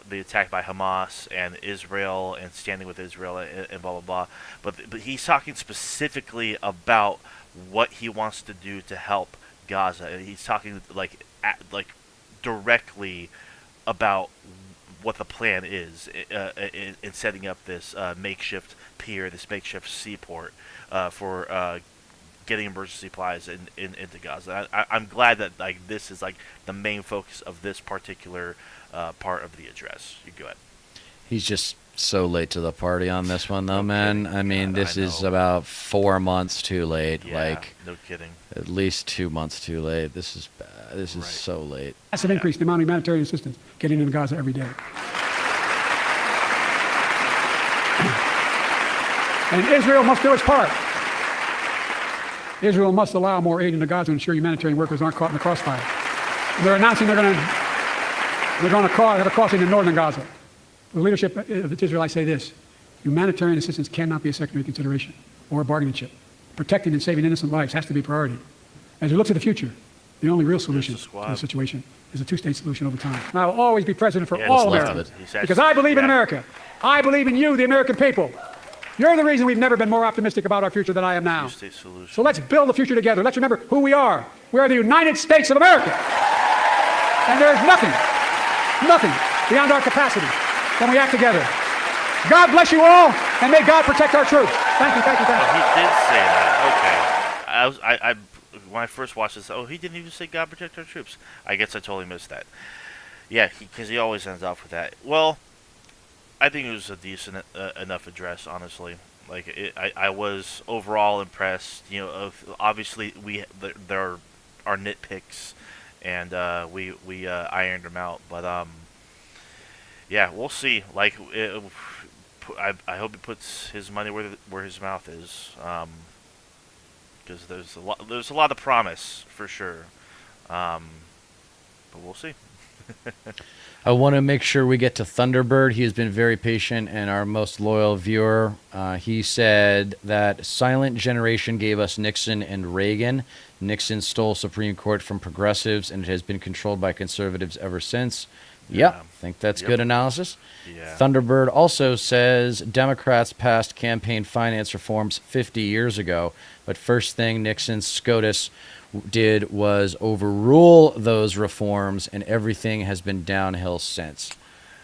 the attack by Hamas and Israel and standing with Israel and blah blah blah. But he's talking specifically about what he wants to do to help Gaza, and he's talking like directly about what the plan is in setting up this makeshift pier, this makeshift seaport for getting emergency supplies into Gaza. I'm glad that like this is like the main focus of this particular part of the address. You go ahead. He's just so late to the party on this one, though, man. I mean, this is know. about 4 months too late. Yeah, like, no kidding. At least 2 months too late. This is bad. This is so late. Massive increase in the amount of humanitarian assistance getting into Gaza every day. And Israel must do its part. Israel must allow more aid into Gaza to ensure humanitarian workers aren't caught in the crossfire. They're announcing they're going to have a crossing in northern Gaza. The leadership of Israel, I say this: humanitarian assistance cannot be a secondary consideration or a bargaining chip. Protecting and saving innocent lives has to be a priority. As we look to the future, the only real solution to the situation is a two-state solution over time. And I will always be president for all Americans because I believe in America. I believe in you, the American people. You're the reason we've never been more optimistic about our future than I am now. State solution. So let's build the future together. Let's remember who we are. We are the United States of America. And there's nothing beyond our capacity when we act together. God bless you all, and may God protect our troops. Thank you, thank you, thank you. Oh, he did say that. Okay. I when I first watched this, he didn't even say God protect our troops. I guess I totally missed that. Yeah, because he always ends off with that. Well, I think it was a decent enough address, honestly. Like, I was overall impressed. You know, obviously there are nitpicks, and we ironed them out. But yeah, we'll see. Like, I hope he puts his money where his mouth is, because there's a lot of promise for sure. But we'll see. I want to make sure we get to Thunderbird. He has been very patient and our most loyal viewer. He said that silent generation gave us Nixon and Reagan. Nixon stole Supreme Court from progressives, and it has been controlled by conservatives ever since. Yep, I think that's good analysis. Yeah. Thunderbird also says Democrats passed campaign finance reforms 50 years ago, but first thing Nixon SCOTUS did was overrule those reforms, and everything has been downhill since.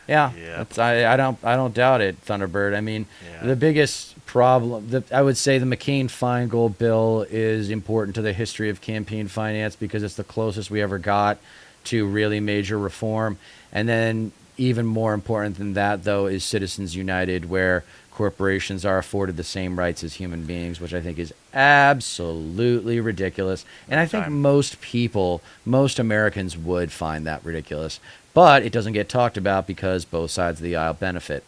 Yeah, I don't doubt it, Thunderbird. I mean, the biggest problem, I would say the McCain-Feingold bill is important to the history of campaign finance because it's the closest we ever got to really major reform. And then even more important than that, though, is Citizens United, where corporations are afforded the same rights as human beings, which I think is absolutely ridiculous. And I think most people, most Americans would find that ridiculous. But it doesn't get talked about because both sides of the aisle benefit.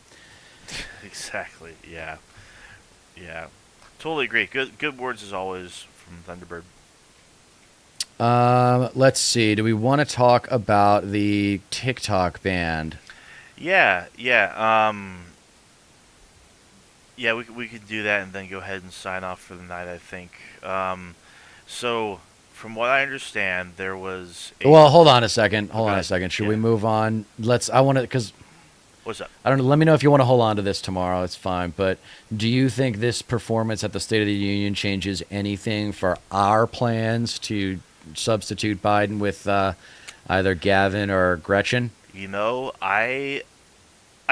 Exactly. Yeah. Yeah. Totally agree. Good words as always from Thunderbird. Let's see. Do we want to talk about the TikTok ban? Yeah. Yeah, we could do that and then go ahead and sign off for the night, I think. So, from what I understand, there was Well, hold on a second. Should we Yeah. move on? I want to, because What's up? I don't know. Let me know if you want to hold on to this tomorrow. It's fine. But do you think this performance at the State of the Union changes anything for our plans to substitute Biden with either Gavin or Gretchen? You know, I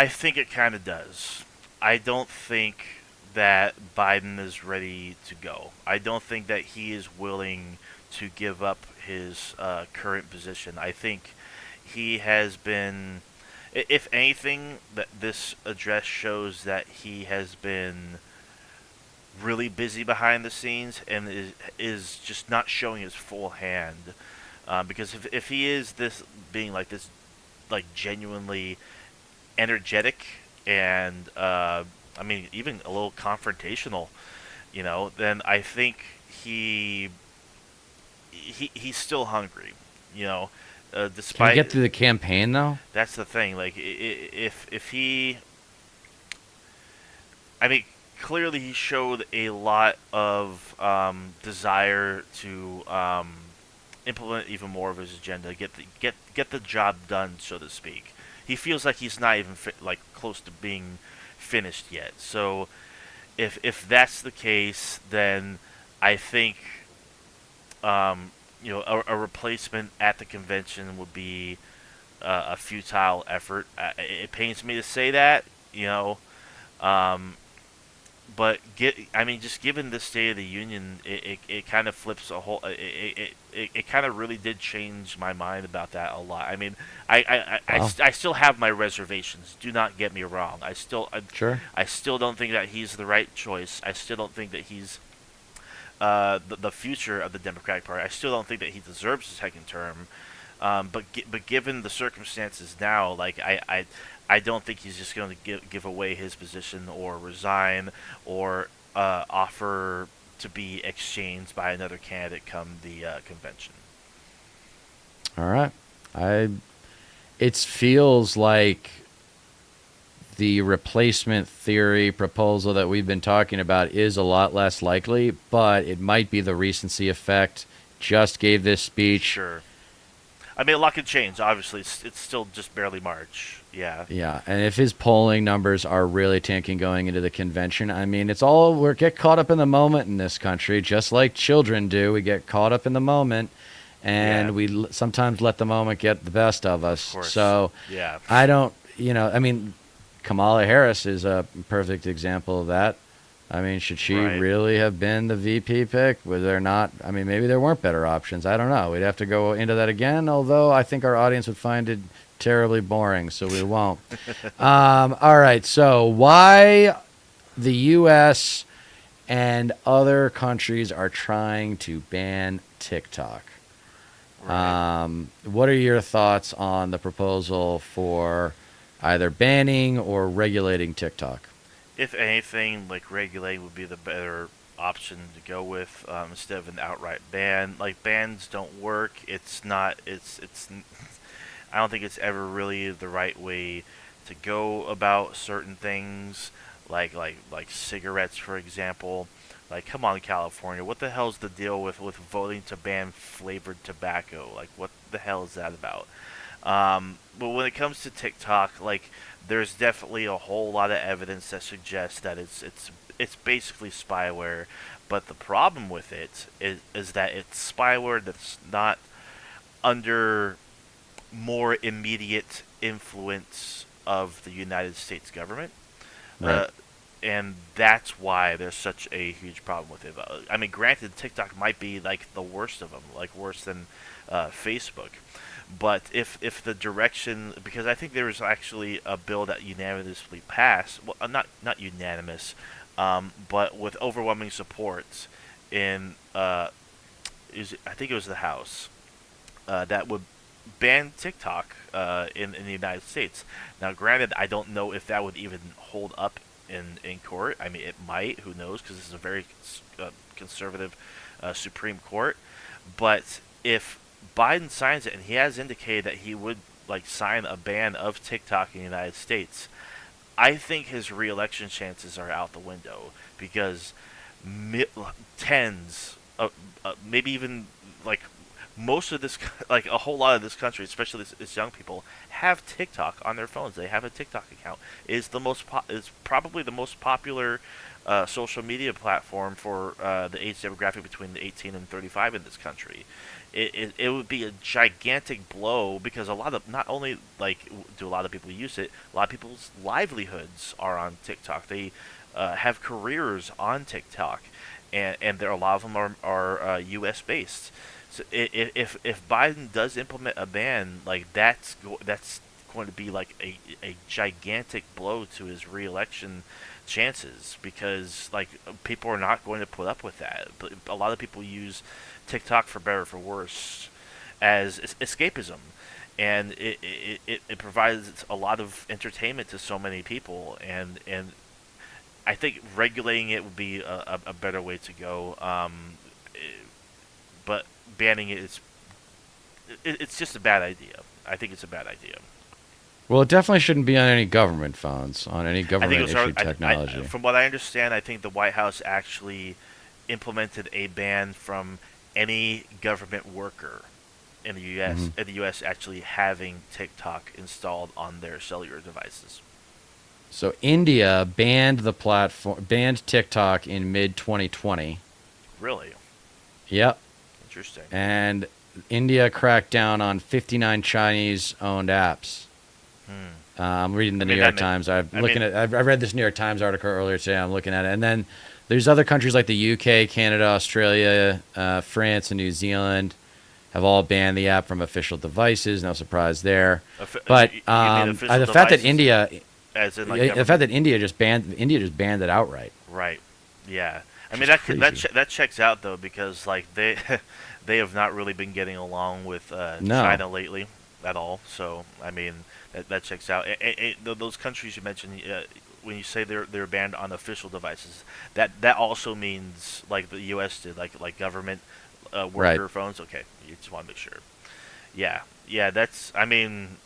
think it kind of does. I don't think that Biden is ready to go. I don't think that he is willing to give up his current position. I think he has been, if anything, that this address shows that he has been really busy behind the scenes and is just not showing his full hand. Because if he is being like this, like genuinely energetic and I mean even a little confrontational, you know, then I think he's still hungry, you know. Despite Can he get through the campaign though? That's the thing. Like if he, I mean, clearly he showed a lot of desire to implement even more of his agenda, get the job done, so to speak. He feels like he's not even close to being finished yet. So if that's the case, then I think you know, a replacement at the convention would be a futile effort. It pains me to say that, you know, but just given the State of the Union, it kind of flips a whole. It kind of really did change my mind about that a lot. I mean, I still have my reservations. Do not get me wrong. I still don't think that he's the right choice. I still don't think that he's the future of the Democratic Party. I still don't think that he deserves a second term. But given the circumstances now, like I don't think he's just going to give away his position or resign or offer to be exchanged by another candidate come the convention. All right. It feels like the replacement theory proposal that we've been talking about is a lot less likely, but it might be the recency effect. Just gave this speech. Sure. I mean, a lot can change. Obviously, it's still just barely March. Yeah. Yeah, and if his polling numbers are really tanking going into the convention, I mean, we get caught up in the moment in this country, just like children do. We get caught up in the moment, and Yeah. we sometimes let the moment get the best of us. Of course. So Yeah. I don't, I mean, Kamala Harris is a perfect example of that. I mean, should she Right. really have been the VP pick? Was there not? I mean, maybe there weren't better options. I don't know. We'd have to go into that again, although I think our audience would find it terribly boring, so we won't. All right, so why the U.S. and other countries are trying to ban TikTok. Right. What are your thoughts on the proposal for either banning or regulating TikTok? If anything, like regulating would be the better option to go with instead of an outright ban. Like bans don't work. It's not. It's. I don't think it's ever really the right way to go about certain things, like cigarettes, for example. Like, come on, California, what the hell's the deal with voting to ban flavored tobacco? Like, what the hell is that about? But when it comes to TikTok, like, there's definitely a whole lot of evidence that suggests that it's basically spyware. But the problem with it is that it's spyware that's not under more immediate influence of the United States government. Right. Uh, and that's why there's such a huge problem with it. I mean, granted, TikTok might be like the worst of them, like worse than Facebook. But if the direction, because I think there was actually a bill that unanimously passed, well, not unanimous, but with overwhelming support in I think it was the House, that would ban TikTok in the United States. Now, granted, I don't know if that would even hold up in court. I mean, it might. Who knows? Because this is a very conservative Supreme Court. But if Biden signs it, and he has indicated that he would like sign a ban of TikTok in the United States, I think his re-election chances are out the window because tens, maybe even like most of this, like a whole lot of this country, especially this young people, have TikTok on their phones. They have a TikTok account. Is probably the most popular social media platform for the age demographic between 18 and 35 in this country. It would be a gigantic blow because not only like do a lot of people use it, a lot of people's livelihoods are on TikTok. They have careers on TikTok, and there a lot of them are U.S. based. So if Biden does implement a ban, like that's going to be like a gigantic blow to his re-election chances because like people are not going to put up with that. But a lot of people use TikTok for better or for worse as escapism, and it provides a lot of entertainment to so many people, and I think regulating it would be a better way to go. But banning it's just a bad idea. I think it's a bad idea. Well, it definitely shouldn't be on any government phones, on any I think it government-issued was technology. from what I understand, I think the White House actually implemented a ban from any government worker in the U.S. Mm-hmm. in the U.S. actually having TikTok installed on their cellular devices. So India banned TikTok in mid-2020. Really Yep. interesting. And India cracked down on 59 Chinese-owned apps. I'm reading the New York Times. I read this New York Times article earlier today. I'm looking at it, and then there's other countries like the UK, Canada, Australia, France, and New Zealand have all banned the app from official devices. No surprise there. But You mean official the fact that devices India, as in like the government- fact that India just banned it outright. Right. Yeah. I mean Just that crazy. that checks out though because like they they have not really been getting along with No. China lately at all. So I mean that checks out. Those countries you mentioned when you say they're banned on official devices, that also means like the U.S. did, like government worker Right. phones. Okay, you just want to make sure. Yeah. Yeah. That's. I mean.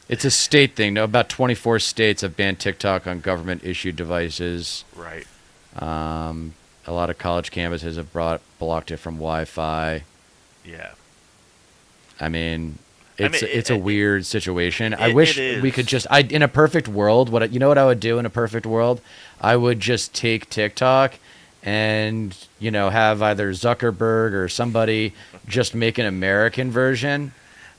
It's a state thing. No, about 24 states have banned TikTok on government-issued devices. Right. A lot of college campuses have blocked it from Wi-Fi. Yeah. I mean, It's a weird situation. I it wish is. we could just in a perfect world, what I would do in a perfect world? I would just take TikTok and, have either Zuckerberg or somebody just make an American version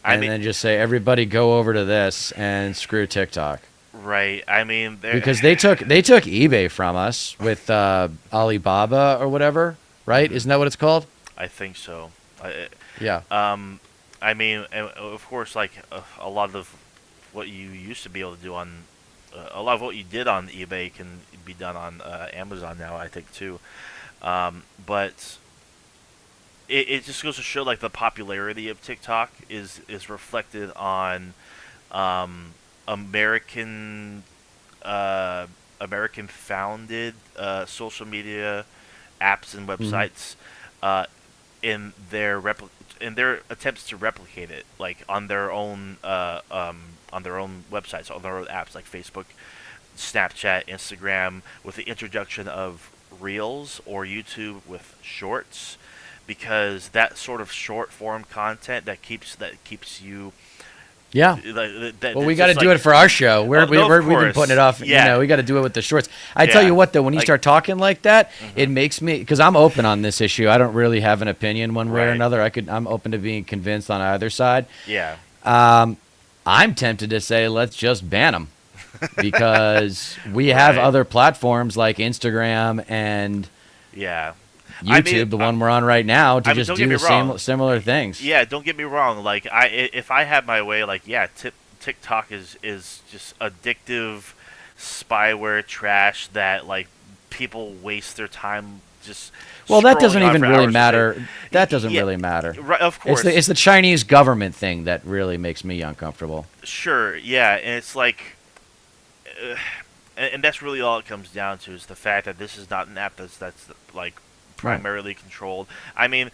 and then just say everybody go over to this and screw TikTok. Right. I mean, Because they took eBay from us with Alibaba or whatever, right? Isn't that what it's called? I think so. Yeah. I mean, and of course, like a lot of what you used to be able to do on, a lot of what you did on eBay can be done on Amazon now, I think too. But it just goes to show like the popularity of TikTok is reflected on American American founded social media apps and websites in their attempts to replicate it, like on their own websites, on their own apps like Facebook, Snapchat, Instagram, with the introduction of Reels, or YouTube with Shorts, because that sort of short form content that keeps you. Yeah. Well, we got to do it for our show. We've been putting it off. Yeah. We got to do it with the shorts. I tell you what, though, when you start talking like that, it makes me, because I'm open on this issue. I don't really have an opinion one way or another. I'm open to being convinced on either side. Yeah. I'm tempted to say let's just ban them because we have other platforms like Instagram and YouTube, the one we're on right now, to just do the similar things. Yeah, don't get me wrong. Like if I had my way, like TikTok is just addictive spyware trash that like people waste their time just. Well, that doesn't even really matter. That doesn't really matter. Right, of course, it's the Chinese government thing that really makes me uncomfortable. Sure, yeah, and it's like, and that's really all it comes down to, is the fact that this is not an app that's like primarily controlled. I mean,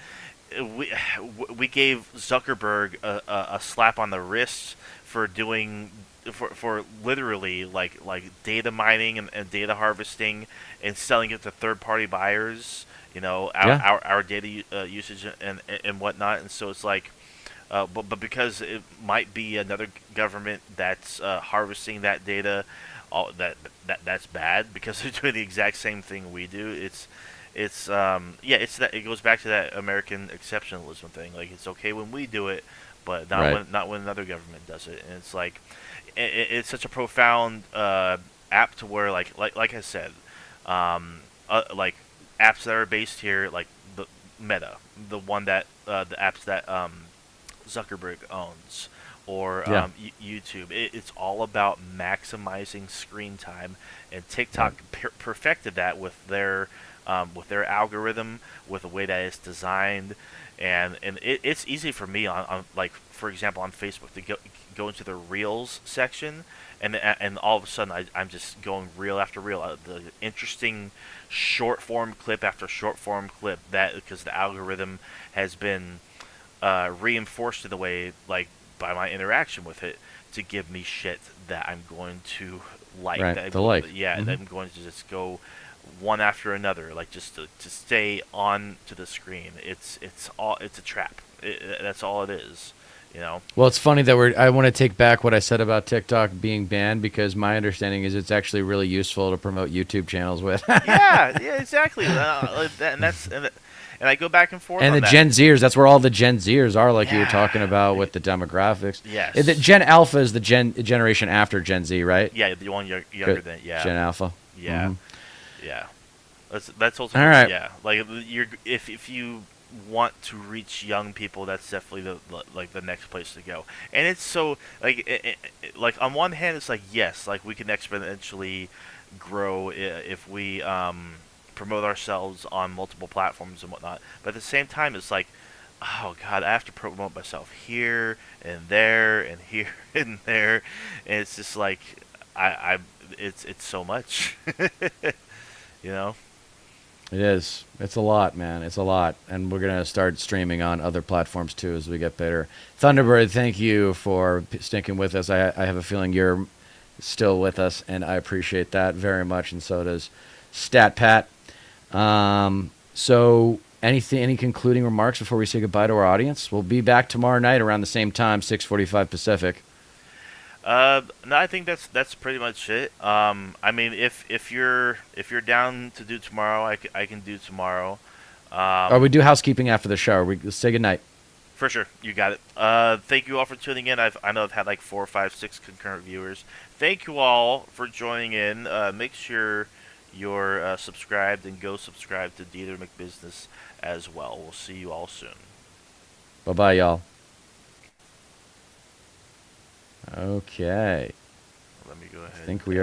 we gave Zuckerberg a slap on the wrist for doing for literally like data mining and data harvesting and selling it to third party buyers. Our data usage and whatnot, and so it's like, but because it might be another government that's harvesting that data, that's bad because they're doing the exact same thing we do. It's that it goes back to that American exceptionalism thing. Like, it's okay when we do it, but not when another government does it. And it's like it's such a profound app to where like I said, like apps that are based here, like the Meta, the one that the apps that Zuckerberg owns, or YouTube. It's all about maximizing screen time, and TikTok perfected that with their algorithm, with the way that it's designed, and it's easy for me on like, for example, on Facebook to go into the Reels section, and all of a sudden I'm just going reel after reel, the interesting short form clip after short form clip, that because the algorithm has been reinforced in the way, like by my interaction with it, to give me shit that I'm going to like. That I'm going to just go one after another, like just to stay on to the screen. It's a trap. That's all it is. Well, it's funny that I want to take back what I said about TikTok being banned, because my understanding is it's actually really useful to promote YouTube channels with. yeah, exactly. And I go back and forth. And on the that. Gen Zers, that's where all the Gen Zers are, like you were talking about with the demographics. Yes. The Gen Alpha is the generation after Gen Z, right? Yeah, the one younger than Gen Alpha. Yeah, yeah. That's ultimately all right. Yeah. Like if you want to reach young people, that's definitely the next place to go. And it's so like like on one hand, it's like, yes, like we can exponentially grow if we promote ourselves on multiple platforms and whatnot. But at the same time, it's like, oh god, I have to promote myself here and there and here and there, and it's just like it's so much. It is. It's a lot, man. It's a lot. And we're going to start streaming on other platforms, too, as we get better. Thunderbird, thank you for sticking with us. I have a feeling you're still with us, and I appreciate that very much, and so does Stat Pat. So Any concluding remarks before we say goodbye to our audience? We'll be back tomorrow night around the same time, 6:45 Pacific. No, I think that's pretty much it. I mean, if you're down to do tomorrow, I can do tomorrow. Or we do housekeeping after the show. Let's say goodnight. For sure, you got it. Thank you all for tuning in. I know I've had like 4, 5, 6 concurrent viewers. Thank you all for joining in. Make sure you're subscribed and go subscribe to DETER McBusiness as well. We'll see you all soon. Bye-bye, y'all. Okay. Let me go ahead. I think we